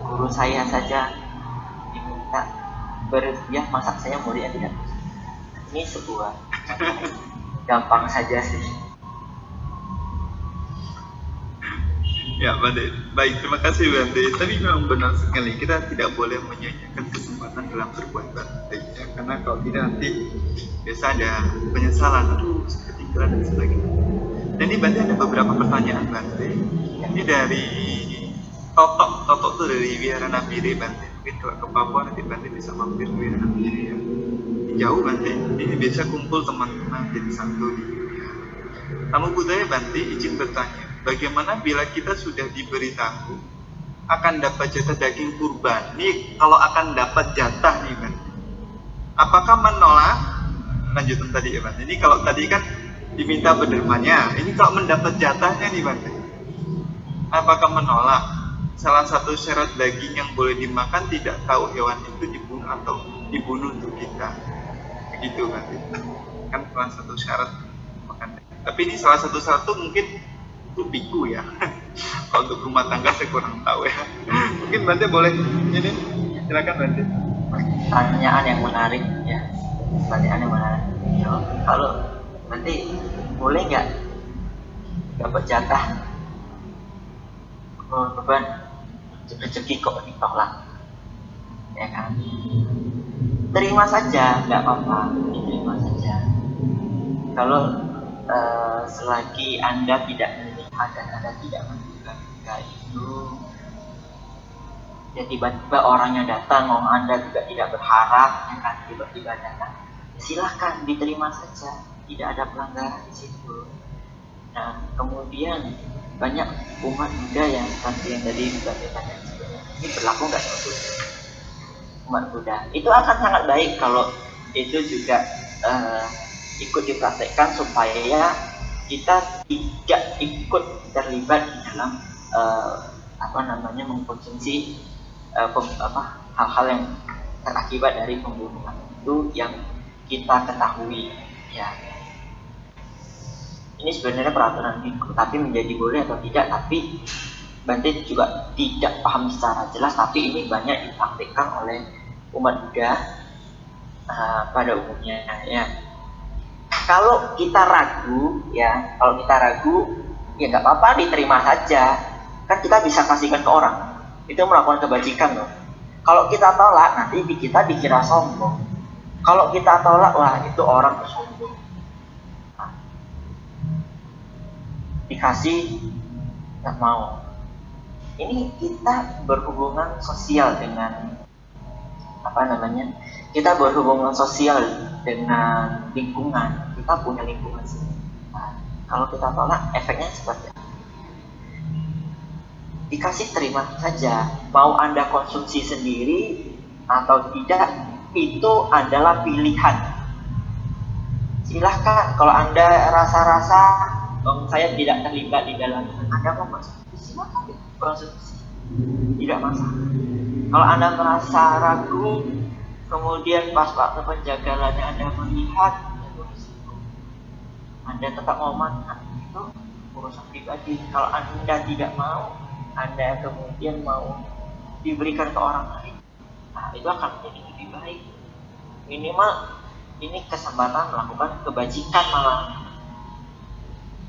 guru saya saja diminta berhadiah, masa saya mulia tidak? Ini sebuah gampang saja sih. Ya Bante, baik, terima kasih Bante. Tapi memang benar sekali, kita tidak boleh menyia-nyiakan kesempatan dalam berbuat baik ya. Karena kalau tidak nanti biasa ada penyesalan, aduh ketinggalan dan sebagainya. Dan ini Bante ada beberapa pertanyaan Bante. Ini dari Toto tuh dari Wihara Nabire Bante. Mungkin kalau ke Papua nanti Bante bisa mampir ke Wihara Nabire ya. Jauh Bante, ini biasa kumpul teman-teman jadi satu di Wihara. Tamu budaya Bante izin bertanya, bagaimana bila kita sudah diberitahu akan dapat jatah daging kurban? Nih kalau akan dapat jatah nih Bante, apakah menolak? Lanjutan tadi ya Bante. Ini kalau tadi kan diminta berdermanya, ini kalau mendapat jatahnya nih Bante, apakah menolak? Salah satu syarat daging yang boleh dimakan tidak tahu hewan itu dibunuh atau dibunuh untuk kita. Begitu Bante. Kan salah satu syarat makan. Tapi ini salah satu syarat tuh mungkin itu biku ya. Kalau untuk rumah tangga saya kurang tahu ya. Mungkin Bante boleh ini, silakan Bante. Pertanyaan yang menarik ya. Kalau Bante boleh nggak dapat jatah beban rezeki kok ditolak, ya kan? Terima saja, nggak apa-apa, terima saja. Kalau selagi Anda tidak melihat dan Anda tidak menduga itu ya tiba-tiba orangnya datang, Anda juga tidak berharap, ya kan, tiba-tiba datang, silahkan diterima saja, tidak ada pelanggaran di situ. Nah, kemudian banyak umat Buddha yang seperti yang tadi disampaikan, ini berlaku nggak untuk umat Buddha? Itu akan sangat baik kalau itu juga ikut dipraktekkan supaya kita tidak ikut terlibat di dalam mengkonsumsi hal-hal yang terakibat dari pembunuhan itu yang kita ketahui, ya. Ini sebenarnya peraturan biku, tapi menjadi boleh atau tidak, tapi Bante juga tidak paham secara jelas, tapi ini banyak dipraktikkan oleh umat Buddha pada umumnya, ya. Kalau kita ragu, ya nggak apa-apa, diterima saja. Kan kita bisa kasihkan ke orang, itu melakukan kebajikan loh. Kalau kita tolak, nanti kita dikira sombong. Kalau kita tolak, wah itu orang sombong. Dikasih nggak mau. Ini kita berhubungan sosial dengan kita berhubungan sosial dengan lingkungan. Kita punya lingkungan sendiri. Nah, kalau kita tolak, efeknya seperti apa? Dikasih terima saja. Mau Anda konsumsi sendiri atau tidak, itu adalah pilihan. Silahkan, kalau Anda rasa-rasa saya tidak terlibat di dalam, Anda mau konsumsi, silahkan konsumsi, tidak masalah. Kalau Anda merasa ragu, kemudian pas waktu penjagalannya Anda melihat Anda tetap mau makan, itu urusan pribadi. Kalau Anda tidak mau, Anda kemudian mau diberikan ke orang lain, nah itu akan menjadi lebih baik. Minimal ini kesempatan melakukan kebajikan malah,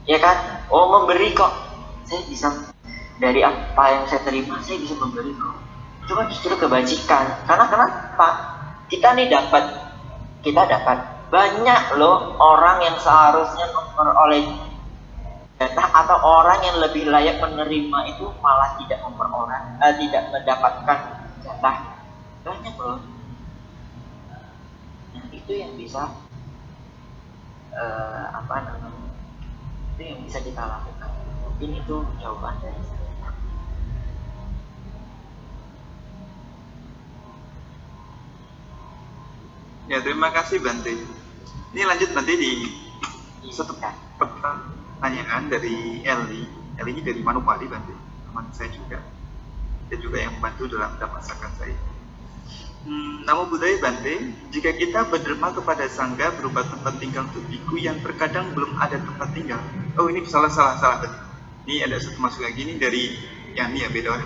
ya kan? Oh, memberi kok, saya bisa, dari apa yang saya terima saya bisa memberi kok. Itu kan justru kebajikan. Karena kenapa? Kita dapat banyak loh orang yang seharusnya memperoleh jatah, atau orang yang lebih layak menerima itu malah tidak tidak mendapatkan jatah. Banyak loh. Nah, itu yang bisa itu yang bisa kita lakukan. Mungkin itu jawaban dari saya. Ya, terima kasih Bante. Ini lanjut Bante di satu pertanyaan dari Eli. Eli ini dari Manupali Bante, teman saya juga. Dia juga yang membantu dalam masakan saya. Namo Buddhaya Bante, jika kita berderma kepada sangga berupa tempat tinggal untuk biku yang terkadang belum ada tempat tinggal. Oh, ini salah Bante. Ini ada satu masuk lagi nih dari yang ini ya, beda.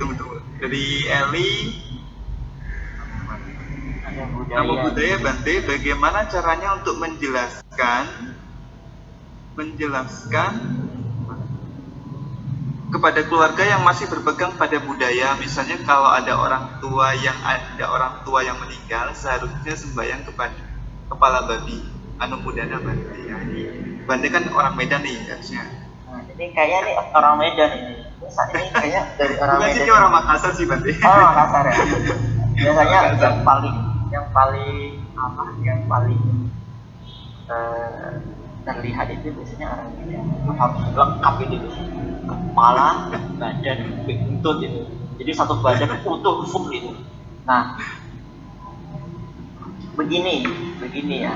Tunggu. Dari Eli. Namo Buddhaya Bante, bagaimana caranya untuk menjelaskan kepada keluarga yang masih berpegang pada budaya, misalnya kalau ada orang tua yang meninggal, seharusnya sembahyang kepada kepala babi, Anumodana Bante. Ya, ini Bante kan orang Medan nih harusnya. Nah, ini kayaknya nih orang Medan ini. Ini kayak dari orang Medan. Ini orang Makassar sih Bante. Oh, Makassar ya. Biasanya yang paling terlihat itu biasanya orang Medan. Itu harus lengkap itu biasanya. Kepala, badan, buntut itu. Jadi satu badan utuh full itu. Nah, begini ya.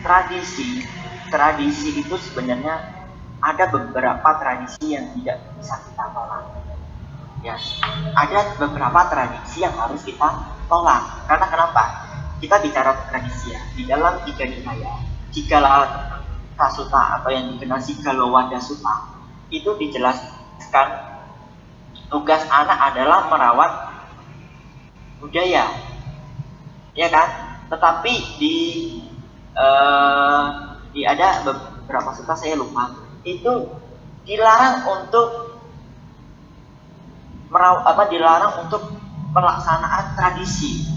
Tradisi itu sebenarnya ada beberapa tradisi yang tidak bisa kita tolak. Ya, ada beberapa tradisi yang harus kita tolak. Karena kenapa? Kita bicara tradisi ya. Di dalam tiga nikaya, Sutta atau yang dikenal Sigalowada Sutta, itu dijelaskan tugas anak adalah merawat budaya, ya kan? Tetapi di ada beberapa sutta saya lupa, itu dilarang untuk dilarang untuk pelaksanaan tradisi.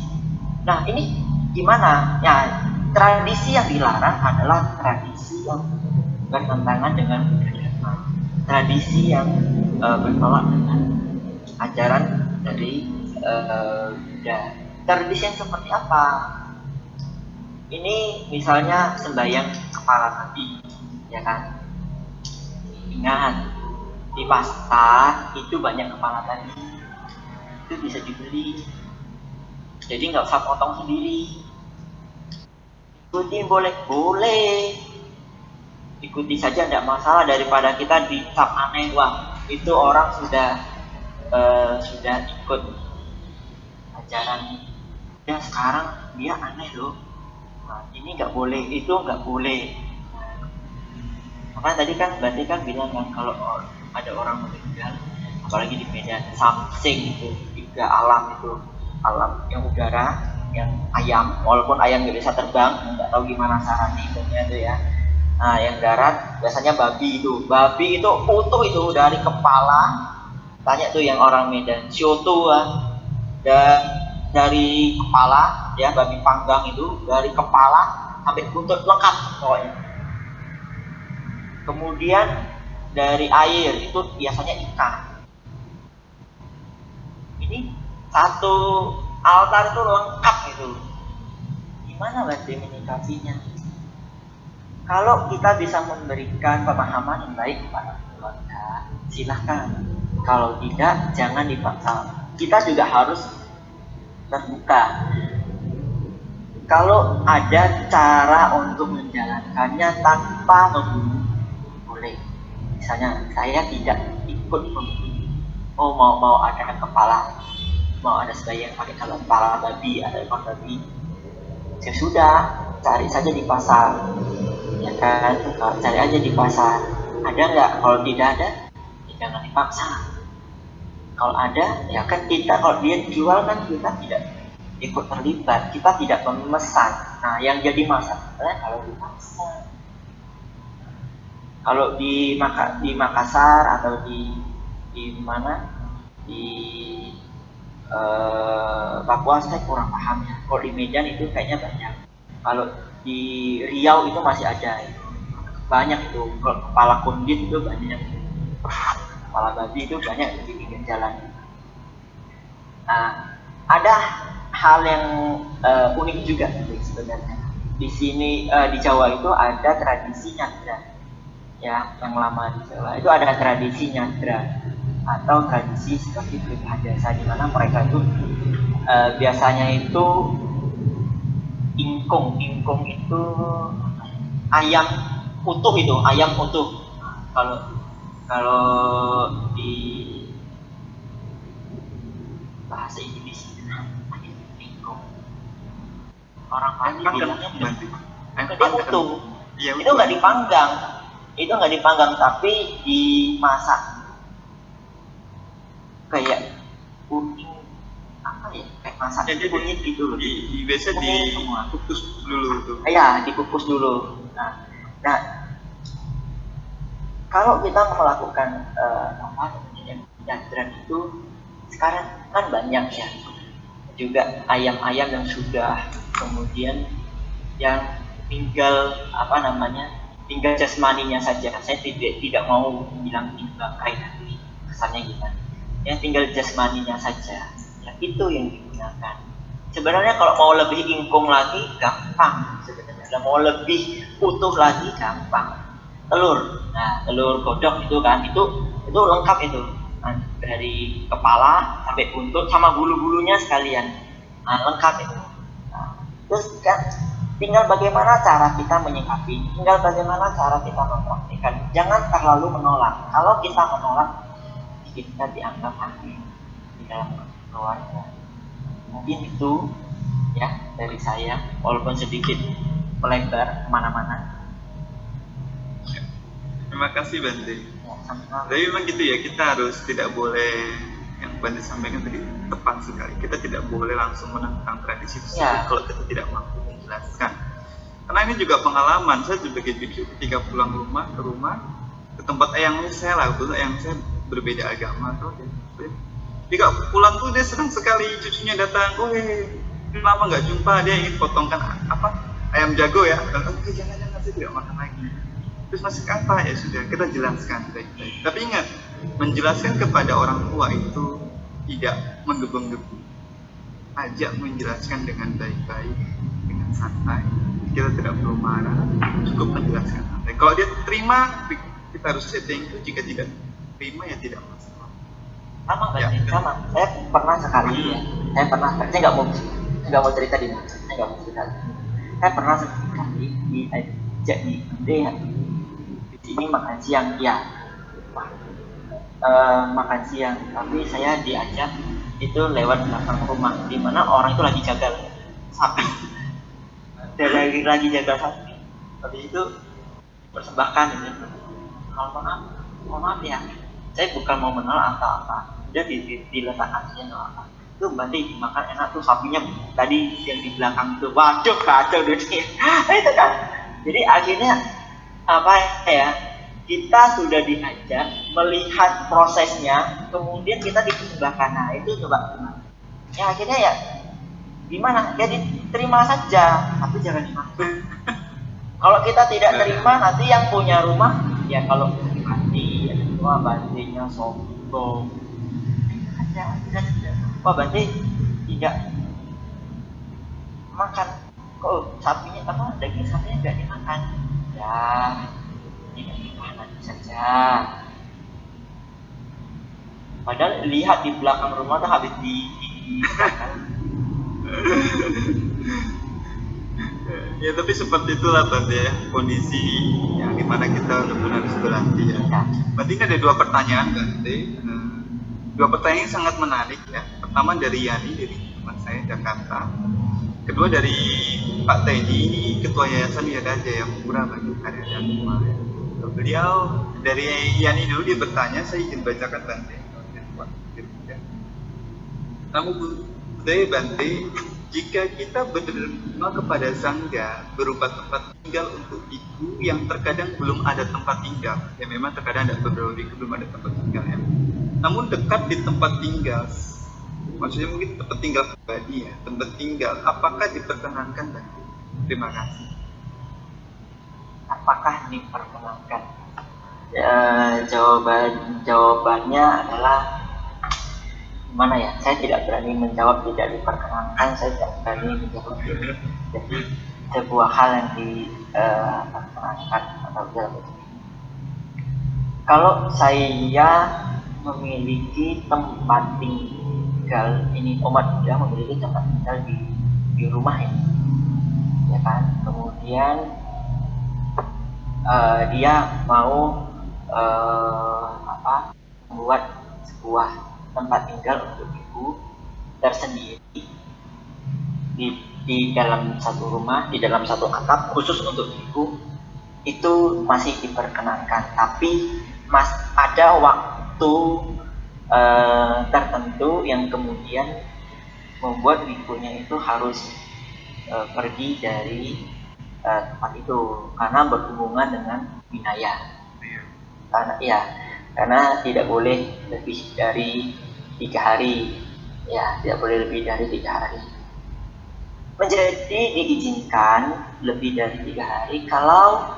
Nah, ini gimana? Ya, tradisi yang dilarang adalah tradisi yang bertentangan dengan budaya, tradisi yang bertolak dengan ajaran dari Buddha. Tradisi yang seperti apa? Ini misalnya sembahyang kepala babi, ya kan? Ingat, di pasar itu banyak kepala babi, itu bisa dibeli. Jadi nggak usah potong sendiri. Ikuti boleh, ikuti saja tidak masalah, daripada kita dicap aneh. Wah, itu orang sudah ikut ajaran ya, sekarang dia aneh loh. Nah, ini nggak boleh, itu nggak boleh. Makanya tadi kan berarti kan bilang kan kalau ada orang meninggal, apalagi di Medan, something itu juga alam yang udara, yang ayam, walaupun ayam nggak bisa terbang, nggak tahu gimana caranya itu ya. Nah, yang darat biasanya babi itu utuh itu dari kepala. Tanya tuh yang orang Medan, siotu dan dari kepala ya, babi panggang itu dari kepala sampai buntut lengkap pokoknya. Kemudian dari air itu biasanya ikan. Ini satu altar itu lengkap itu. Gimana berarti menyikapinya? Kalau kita bisa memberikan pemahaman yang baik kepada keluarga, silahkan. Kalau tidak, jangan dipaksa. Kita juga harus terbuka. Kalau ada cara untuk menjalankannya tanpa membunuh, boleh. Misalnya saya tidak ikut membunuh. Oh, mau ada kepala, mau ada sembahyang pakai kepala babi, ada ekor babi. Ya sudah, cari saja di pasar, ya kan? Cari aja di pasar. Ada nggak? Kalau tidak ada, ya jangan dipaksa. Kalau ada, ya kan kita, kalau dia jual kan kita tidak ikut terlibat, kita tidak memesan. Nah, yang jadi masalah kalau dipaksa. Kalau di Makassar atau di mana di Papua saya kurang paham ya. Kalau di Medan itu kayaknya banyak. Kalau di Riau itu masih ada. Banyak itu. Kalau kepala kundit itu banyak. Kepala babi itu banyak di pinggir jalan. Nah, ada hal yang unik juga sebenarnya. Di sini di Jawa itu ada tradisi nyadra. Ya, yang lama di Jawa itu ada tradisi nyadra atau tradisi seperti berkah jasa, di mana mereka itu biasanya itu ingkung itu ayam utuh itu, ayam utuh. Kalau di bahasa Indonesia ingkung, orang Bali bilangnya dia utuh. Ya, itu nggak dipanggang, tapi dimasak kayak kuning, apa ya, kayak masak kunyit gitu loh. Biasa dikukus dulu tuh. Iya, dikukus dulu. Nah, kalau kita melakukan nyadran itu sekarang kan banyak ya, juga ayam-ayam yang sudah kemudian yang tinggal tinggal jasmaninya saja. Saya tidak mau bilang bangkai nanti kesannya gimana. Yang tinggal jasmaninya saja, ya itu yang digunakan. Sebenarnya kalau mau lebih ingkung lagi gampang sebenarnya, mau lebih utuh lagi gampang. Telur godok itu kan, itu lengkap itu. Nah, dari kepala sampai buntut sama bulu-bulunya sekalian. Nah, lengkap itu. Nah, terus kan tinggal bagaimana cara kita menyikapi, tinggal bagaimana cara kita mempraktikkan. Jangan terlalu menolak. Kalau kita menolak, kita dianggap aneh di dalam keluarga. Mungkin itu ya dari saya, walaupun sedikit melebar kemana-mana. Terima kasih Bante. Ya, sama-sama. Tapi memang gitu ya, kita harus tidak boleh, yang Bante sampaikan tadi tepat sekali, kita tidak boleh langsung menentang tradisi tersebut Ya. kalau kita tidak mampu menjelaskan. Karena ini juga pengalaman, saya sebagai biku ketika pulang ke rumah ke tempat ayang saya lah, ayang saya berbeda agama tuh. Jika pulang tuh dia senang sekali, cucunya datang, lama nggak jumpa, dia ingin potongkan ayam jago ya, jangan saya tidak makan lagi. Terus masak apa? Ya sudah, kita jelaskan baik-baik. Tapi ingat, menjelaskan kepada orang tua itu tidak menggebu-gebu, ajak menjelaskan dengan baik-baik, dengan santai. Kita tidak perlu marah, cukup menjelaskan santai. Kalau dia terima, kita harus setting itu. Jika tidak terima ya tidak masalah. Sama kan? Ya. Sama. Saya pernah sekali ya. Saya nggak mau cerita di mana. Saya nggak mau cerita. Saya pernah sekali diajak di sini makan siang, ya. Makan siang, tapi saya diajak itu lewat belakang rumah, di mana orang itu lagi jagal sapi. Dia lagi jagal sapi. Habis itu persembahkan gitu. Mohon maaf ya, saya bukan mau menolak atau apa. Dia diletakkan saja nggak apa. Itu berarti makan enak tuh sapinya tadi yang di belakang itu. Waduh, kacau dunia. Itu kan. Jadi akhirnya apa ya? Kita sudah diajak melihat prosesnya, kemudian kita dipersembahkan. Nah itu coba gimana? Ya akhirnya ya gimana? Ya diterima saja, tapi jangan dimakan. Kalau kita tidak terima, nanti yang punya rumah, ya kalau mati, ya semua bantinya sombong. Wah banti tidak makan, kok sapinya apa? Daging sapinya tidak dimakan. Ya. Tidak dimakan saja. Padahal lihat di belakang rumah tuh habis Ya tapi seperti itulah Bante ya, kondisi yang dimana kita benar harus berhenti ya. Berarti ini ada dua pertanyaan Bante. Dua pertanyaan yang sangat menarik ya. Pertama dari Yani, dari teman saya Jakarta. Kedua dari Pak Teddy, ini ketua yayasan Yada Jaya Pura bagi karya semua ya. Beliau dari Yani dulu, dia bertanya, saya izin bacakan Bante. Namun Budaya Bante, jika kita berdoa kepada Sangga berupa tempat tinggal untuk ibu yang terkadang belum ada tempat tinggal, ya memang terkadang ada beberapa ibu belum ada tempat tinggal ya. Namun dekat di tempat tinggal, maksudnya mungkin tempat tinggal pribadi ya, tempat tinggal, apakah diperkenankan Bante? Terima kasih. Apakah diperkenankan? Jawabannya adalah gimana ya? Saya tidak berani menjawab tidak diperkenankan. Saya tidak berani menjawab ini. Jadi sebuah hal yang diperkenankan atau tidak. Kalau saya memiliki tempat tinggal ini, umat Buddha memiliki tempat tinggal di rumah ini, ya kan? Kemudian dia mau membuat sebuah tempat tinggal untuk ibu tersendiri di dalam satu rumah, di dalam satu atap khusus untuk ibu, itu masih diperkenankan. Tapi ada waktu tertentu yang kemudian membuat ibunya itu harus pergi dari tempat itu karena berhubungan dengan winaya. Karena tidak boleh lebih dari 3 hari. Ya, tidak boleh lebih dari 3 hari. Menjadi diizinkan lebih dari 3 hari kalau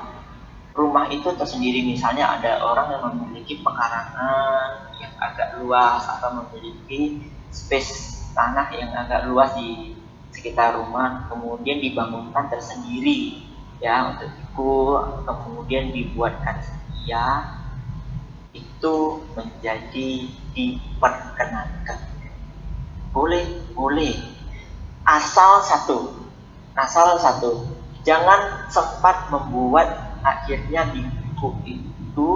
rumah itu tersendiri. Misalnya ada orang yang memiliki pekarangan yang agak luas atau memiliki space tanah yang agak luas di sekitar rumah, kemudian dibangunkan tersendiri ya untuk itu, kemudian dibuatkan setia, itu menjadi diperkenankan. Boleh asal satu jangan sempat membuat akhirnya ibu itu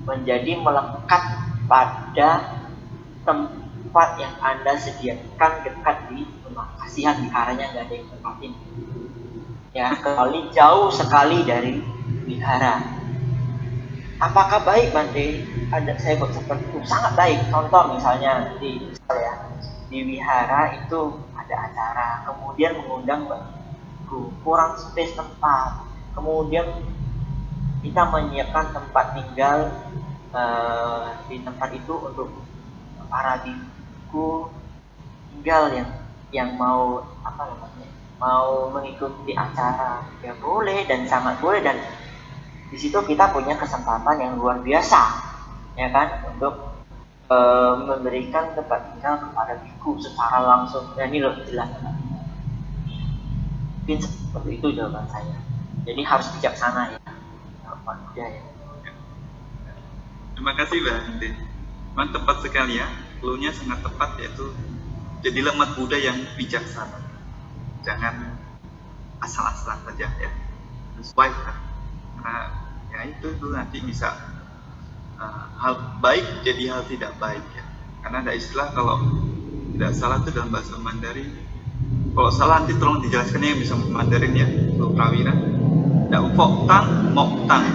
menjadi melekat pada tempat yang Anda sediakan dekat di rumah. Kasihan viharanya nggak ada yang tempatin. Ya, kali jauh sekali dari wihara. Apakah baik Bante? Saya buat seperti itu, sangat baik. Contoh misalnya di wihara itu ada acara, kemudian mengundang kurang space tempat, kemudian kita menyiapkan tempat tinggal di tempat itu untuk para biku tinggal yang mau mau mengikuti acara, ya boleh dan sangat boleh, dan di situ kita punya kesempatan yang luar biasa, ya kan, untuk memberikan tempat tinggal kepada biku secara langsung. Nah, ini lebih jelas. Mungkin seperti itu jawaban saya. Jadi harus bijaksana ya, Pak Buddha ya. Terima kasih Bante. Memang tepat sekali ya, clue-nya sangat tepat, yaitu jadilah umat Buddha yang bijaksana. Jangan asal-asalan saja ya, sesuai kan. Karena ya itu nanti bisa hal baik jadi hal tidak baik ya. Karena ada istilah kalau tidak salah itu dalam bahasa Mandarin. Kalau salah nanti tolong dijelaskan yang bisa Mandarin ya, Bu Prawira. Tidak fok tang, mok tang.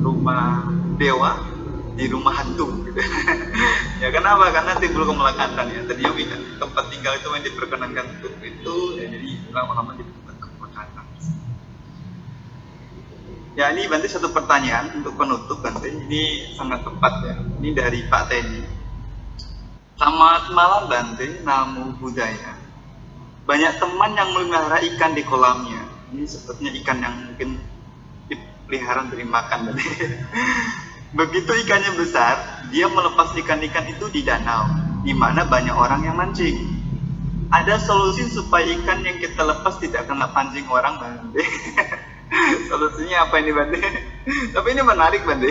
Rumah dewa di rumah hantu gitu. Ya kenapa? Karena timbul kemelekatan ya. Tadinya tempat tinggal itu yang diperkenankan untuk itu ya, jadi lama-lama jadi tempat kemelekatan. Ya ini Bante satu pertanyaan untuk penutup Bante, ini sangat tepat ya. Ini dari Pak Teni. Selamat malam Bante, namo buddhaya. Banyak teman yang memelihara ikan di kolamnya. Ini sepertinya ikan yang mungkin dipelihara untuk dimakan Bante. Begitu ikannya besar, dia melepas ikan-ikan itu di danau, di mana banyak orang yang mancing. Ada solusi supaya ikan yang kita lepas tidak kena pancing orang Bante. Solusinya apa ini Bante? Tapi ini menarik Bante.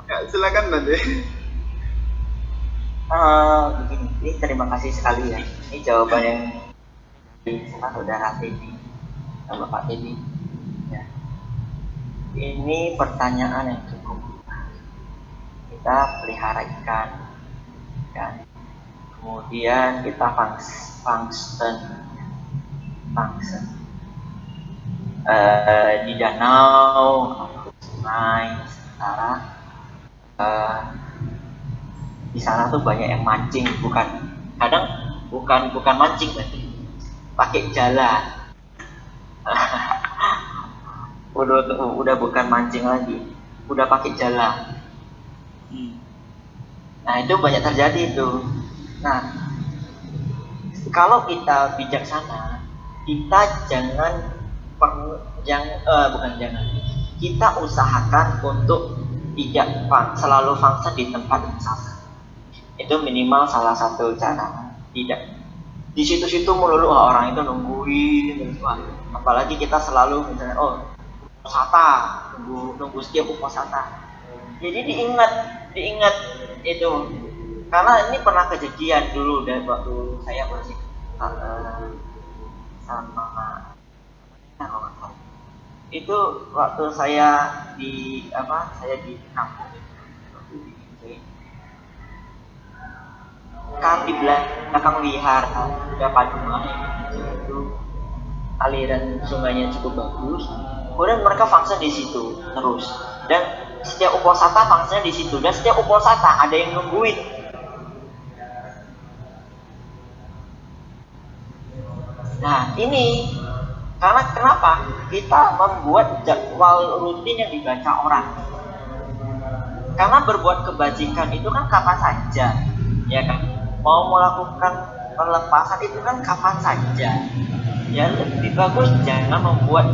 Ya, silakan Bante. Begini, ini terima kasih sekali ya. Ini jawaban yang sama saudara Teddy, sama Pak Teddy. Ya. Ini pertanyaan yang cukup. Kita pelihara ikan, kan? Kemudian kita fungsen di danau atau sungai, sementara di sana tuh banyak yang mancing, kadang bukan mancing berarti pakai jala. udah bukan mancing lagi, udah pakai jala. Nah itu banyak terjadi itu. Nah kalau kita bijaksana, kita kita usahakan untuk tidak selalu fungsi di tempat yang sama. Itu minimal salah satu cara. Tidak di situ-situ melulu orang itu nungguin, apalagi kita selalu misalnya uposata, nunggu setiap uposata. Jadi diingat itu, karena ini pernah kejadian dulu dan waktu saya masih sama itu waktu saya di kampung kan di belakang wihara ada padungan itu aliran sungainya cukup bagus, kemudian mereka fungsi di situ terus, dan setiap uposata fungsinya di situ, dan setiap uposata ada yang nungguin. Nah ini karena kenapa kita membuat jadwal rutin yang dibaca orang, karena berbuat kebajikan itu kan kapan saja ya kan, mau melakukan pelepasan itu kan kapan saja ya. Lebih bagus jangan membuat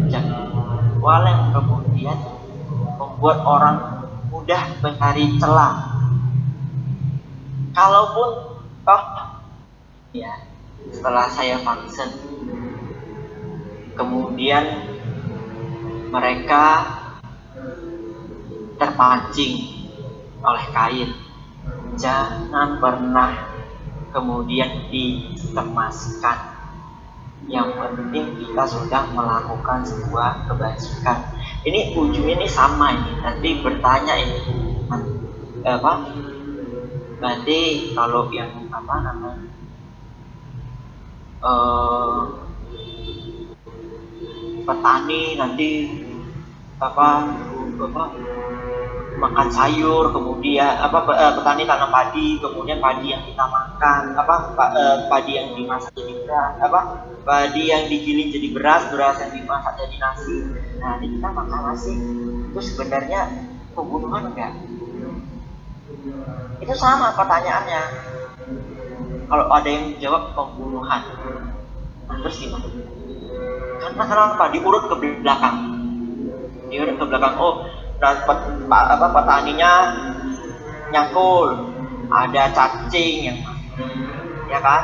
jadwal yang kemudian membuat orang mudah mencari celah. Kalaupun ya setelah saya vaksin kemudian mereka terpancing oleh kain, jangan pernah kemudian dicemaskan. Yang penting kita sudah melakukan sebuah kebajikan. Ini ujungnya ini sama ini. Nanti bertanya ini nanti kalau yang petani nanti makan sayur, kemudian petani tanam padi, kemudian padi yang kita makan, padi yang dimasak jadi beras, padi yang digiling jadi beras yang dimasak jadi nasi. Nah ini kita makan nasi, itu sebenarnya pembunuhan enggak? Itu sama pertanyaannya. Kalau ada yang jawab pembunuhan, terus gimana? Karena kenapa? Diurut ke belakang. Oh, petaninya nyangkul, ada cacing yang ya kan,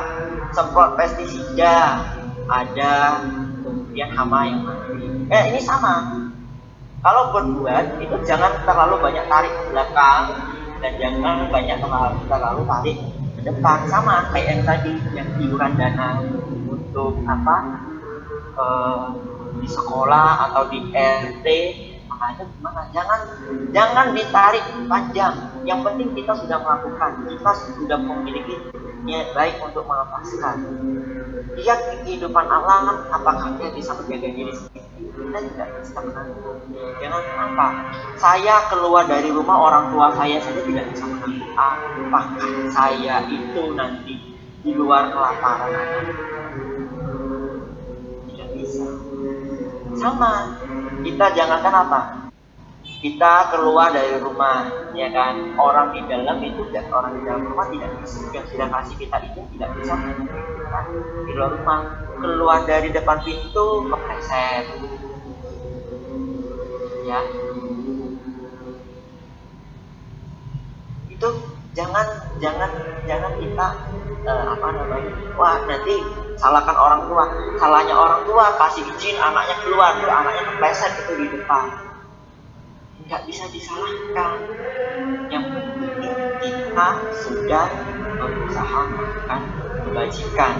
semprot pestisida, ada kemudian hama yang mati. Ini sama. Kalau berbuat itu jangan terlalu banyak tarik ke belakang dan jangan terlalu tarik ke depan. Sama kayak yang tadi, yang iuran dana untuk di sekolah atau di RT, makanya gimana? Jangan ditarik panjang. Yang penting kita sudah melakukan, kita sudah memiliki niat baik untuk melepaskan. Lihat kehidupan alam, apakah dia bisa menjaga diri sendiri? Kita tidak bisa menanggung. Jangan apa? Saya keluar dari rumah, orang tua saya saja tidak bisa menanggung. Apakah saya itu nanti di luar kelaparan? Tidak bisa. Sama, kita jangankan apa? Kita keluar dari rumah, ya kan? Orang di dalam itu dan orang di dalam rumah tidak bisa. Yang sudah kasih kita itu tidak bisa menentukan di luar rumah. Keluar dari depan pintu kepleset, ya. Itu jangan kita wah nanti salahkan orang tua. Salahnya orang tua kasih izin anaknya keluar, tuh anaknya kepleset itu di depan. Nggak bisa disalahkan. Yang penting kita sudah berusaha melakukan kebajikan.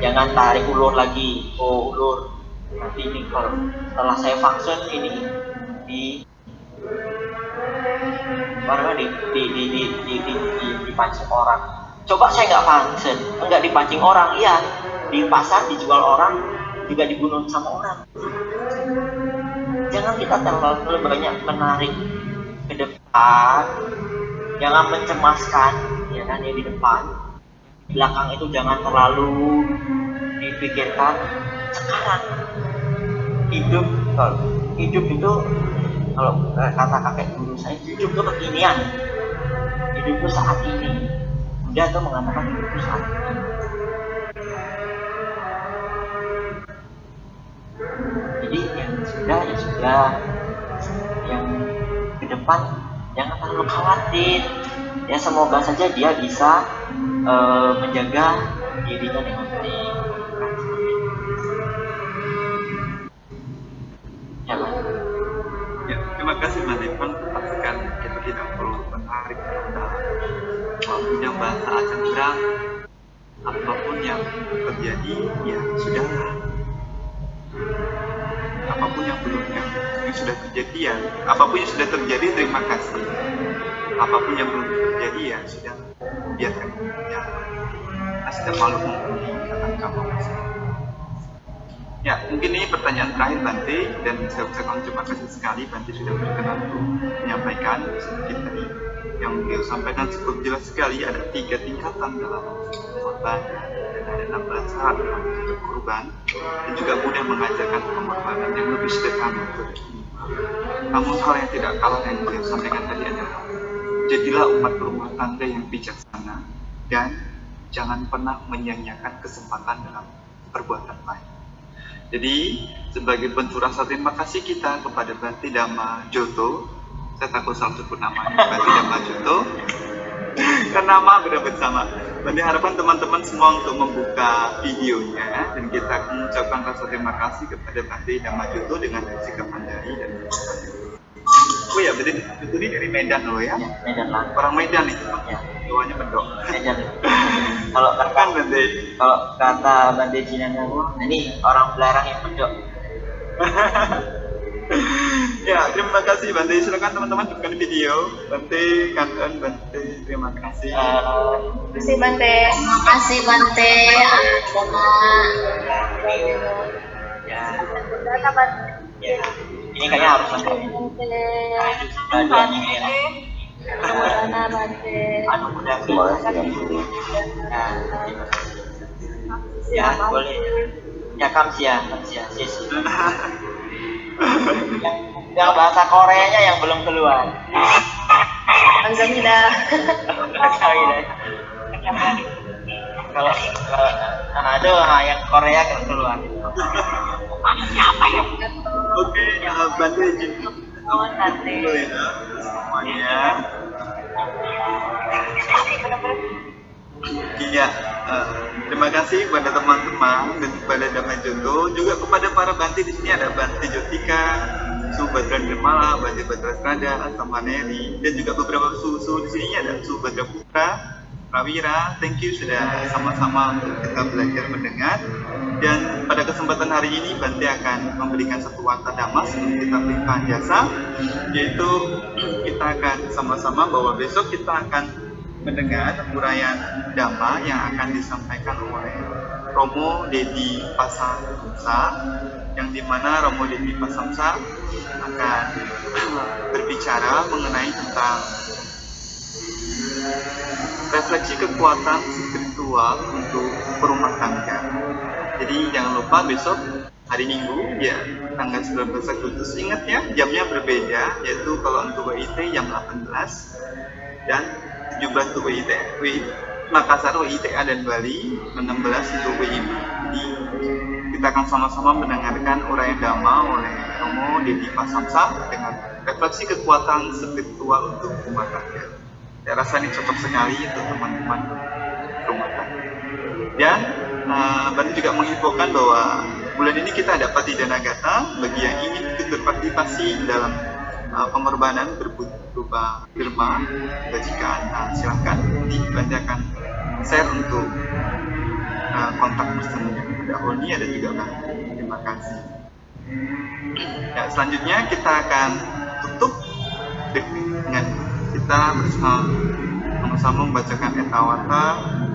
Jangan tarik ulur lagi. Ulur nanti ini kalau setelah saya function ini dipancing orang. Coba saya nggak function, nggak dipancing orang, iya di pasar dijual orang, juga dibunuh sama orang. Jangan kita terlalu banyak menarik ke depan, jangan mencemaskan, ya kan, ya di depan, belakang itu jangan terlalu dipikirkan. Sekarang hidup itu kalau kata kakek guru saya, hidup itu kekinian, hidup itu saat ini. Dia tuh mengatakan hidup itu saat ini. Jadi yang sudah, yang ke depan jangan terlalu khawatir. Ya semoga saja dia bisa menjaga dirinya dengan baik. Ya, Pak. Ya, terima kasih Mas Ivan. Pastikan kita tidak perlu menarik ke dalam. Kalau punya bahasa acak berang, apapun yang terjadi, ya sudahlah. Apapun yang sudah terjadi, ya apapun yang sudah terjadi, terima kasih. Apapun yang belum terjadi, ya sudah, biarkan ya. Tidak malu menghuni kata kamu. Ya, mungkin ini pertanyaan terakhir Bante, dan saya ucapkan terima kasih sekali Bante sudah berkenan untuk menyampaikan sedikit tadi yang beliau sampaikan cukup jelas sekali. Ada 3 tingkatan dalam korban, dan ada 16 hal dalam bentuk kurban, dan juga mudah mengajarkan pengorbanan yang lebih sederhana. Namun hal yang tidak kalah yang beliau sampaikan tadi adalah jadilah umat berumah tangga yang bijaksana dan jangan pernah menyia-nyiakan kesempatan dalam perbuatan baik. Jadi sebagai bentuk rasa terima kasih kita kepada Bante Dhamma Djoko, saya takut salah sebut namanya, Bante Dhamma Djoko, karena nama sudah bersama. Bante harapkan teman-teman semua untuk membuka videonya, dan kita mengucapkan rasa terima kasih kepada Bante Dhamma Djoko dengan sikap mandiri dan oh ya, Bante Djoko ini dari Medan loh ya? Medan lah. Orang Medan nih, ya. Doanya Medok. Medan. Kalau kata Bante Jinandawa, ini orang Belarang yang Medok. Ya, terima kasih Bante. Silakan teman-teman bukan video. Bante, Kanten, Bante, terima kasih. Terima kasih Bante. Terima kasih Bante. Ya. Data Bante. Ya. Ini kayaknya harus lengkap. Dua-duanya ya. Mudah-mudahan Bante. Anu mudah. Ya, boleh. Ya, kamsia, sis. Yang bahasa Koreanya yang belum keluar. Kamsahamnida. Kalau itu yang Korea kan keluar. Oke, Bante Mohon Bante. Boleh ya, semuanya. Iya, terima kasih kepada teman-teman dan kepada Damai Jondo, juga kepada para Bante di sini ada Bante Jotika, Subhadra Nirmala, Bante Badra Strada, sama Neri, dan juga beberapa susu di sini ada Subhadra Putra, Prawira. Thank you sudah sama-sama untuk kita belajar mendengar. Dan pada kesempatan hari ini Bante akan memberikan satu warta damas untuk kita berikan jasa, yaitu kita akan sama-sama bahwa besok kita akan mendengar uraian Dhamma yang akan disampaikan oleh Romo Dedi Pasamsa, yang dimana Romo Dedi Pasamsa akan berbicara mengenai tentang refleksi kekuatan spiritual untuk perumah tangga. Jadi jangan lupa besok hari Minggu ya tanggal 19 Agustus, ingat ya jamnya berbeda, yaitu kalau untuk WIT jam 18 dan 17 untuk WIT, Makassar, WITA dan Bali, 16 untuk WIB. Jadi kita akan sama-sama mendengarkan uraian Dhamma oleh Romo Dedi Pasamsa dengan refleksi kekuatan spiritual untuk rumah tangga. Saya rasa ini cocok sekali untuk teman-teman rumah tangga. Dan Bante juga menginfokan bahwa bulan ini kita dapat di Danagata bagi yang ingin ikut berpartisipasi dalam pengorbanan berupa derma, bajikan, silahkan nanti Bante akan share untuk kontak personnya. Ada Oni, ada juga Bante. Terima kasih. Ya, selanjutnya kita akan tutup dengan kita bersama-sama membacakan Etawata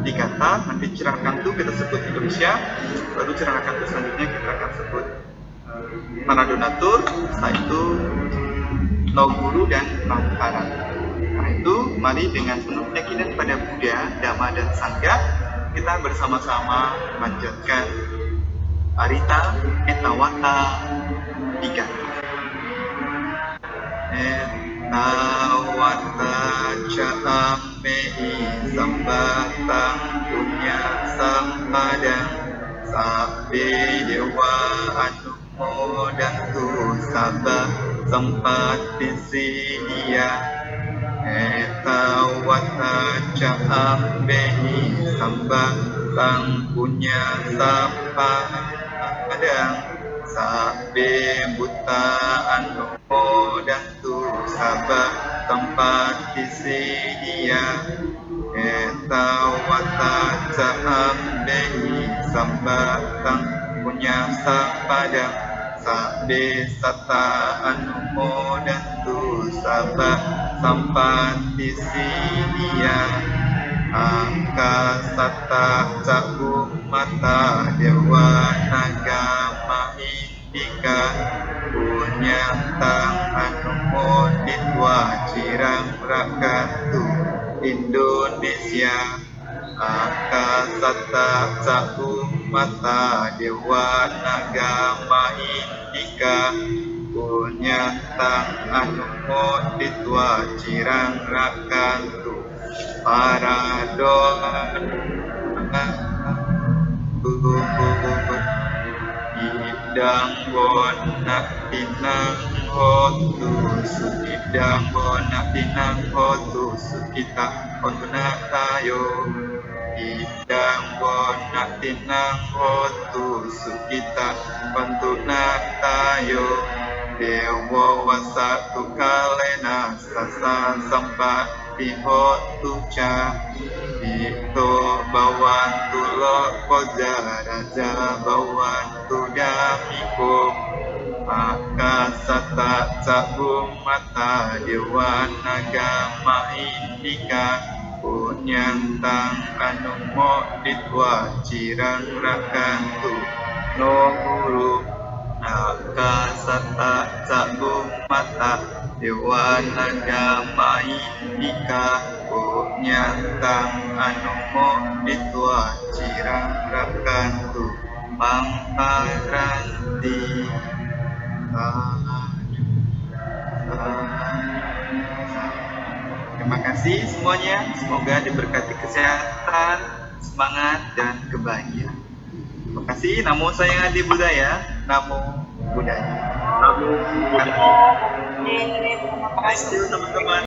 Digata. Nanti Ciranakantu kita sebut Indonesia, baru Ciranakantu selanjutnya kita akan sebut para donatur, setelah itu No Guru dan Pangkaran. Karena itu, mari dengan penuh keyakinan pada Buddha, Dhamma, dan Sangha, kita bersama-sama memanjatkan Arita Etawata Digata. Etawata Caamei Sambatang Punya Sampadang Sabbe Dewa Anumodantu Sabah Sempat Disidia Etawata Caamei Sambatang Punya Sampadang Sabbe Buta Anumodantu Sabah Tempat Disidia Etawata Caamei Sambatang Punya Sampadang Sabbe Sata Anumodantu Sabah Tempat Disidia Akasata Cabu Mata Dewa Naga Mahindika Punyantang Anumoditwa Cirang Rakatu Indonesia Akasata Cabu Mata Dewa Naga Mahindika Punyantang Anumoditwa Cirang Rakatu para idang bonak tinang hotu idang bonak tinang hotu kita kontuna tayo idang bonak tinang hotu kita kontuna tayo dewa wasatu kalena sasa sampat Tihotu ca Ito bawantu lokoja Raja bawantu damiko Maka sata cabung mata Dewa naga mahindika Punyantang anumo ditwa Cirang rakantu No guru Maka sata cabung mata Dewa naga mahindika Punyantang anumo ditwa Cirang rakantu Pangkaranti Terima kasih semuanya. Semoga diberkati kesehatan, semangat, dan kebahagiaan. Terima kasih. Namo Sayang Adi Budaya. Namo Buddhaya. Namo Buddhaya. Terima Thank kasih. you teman-teman.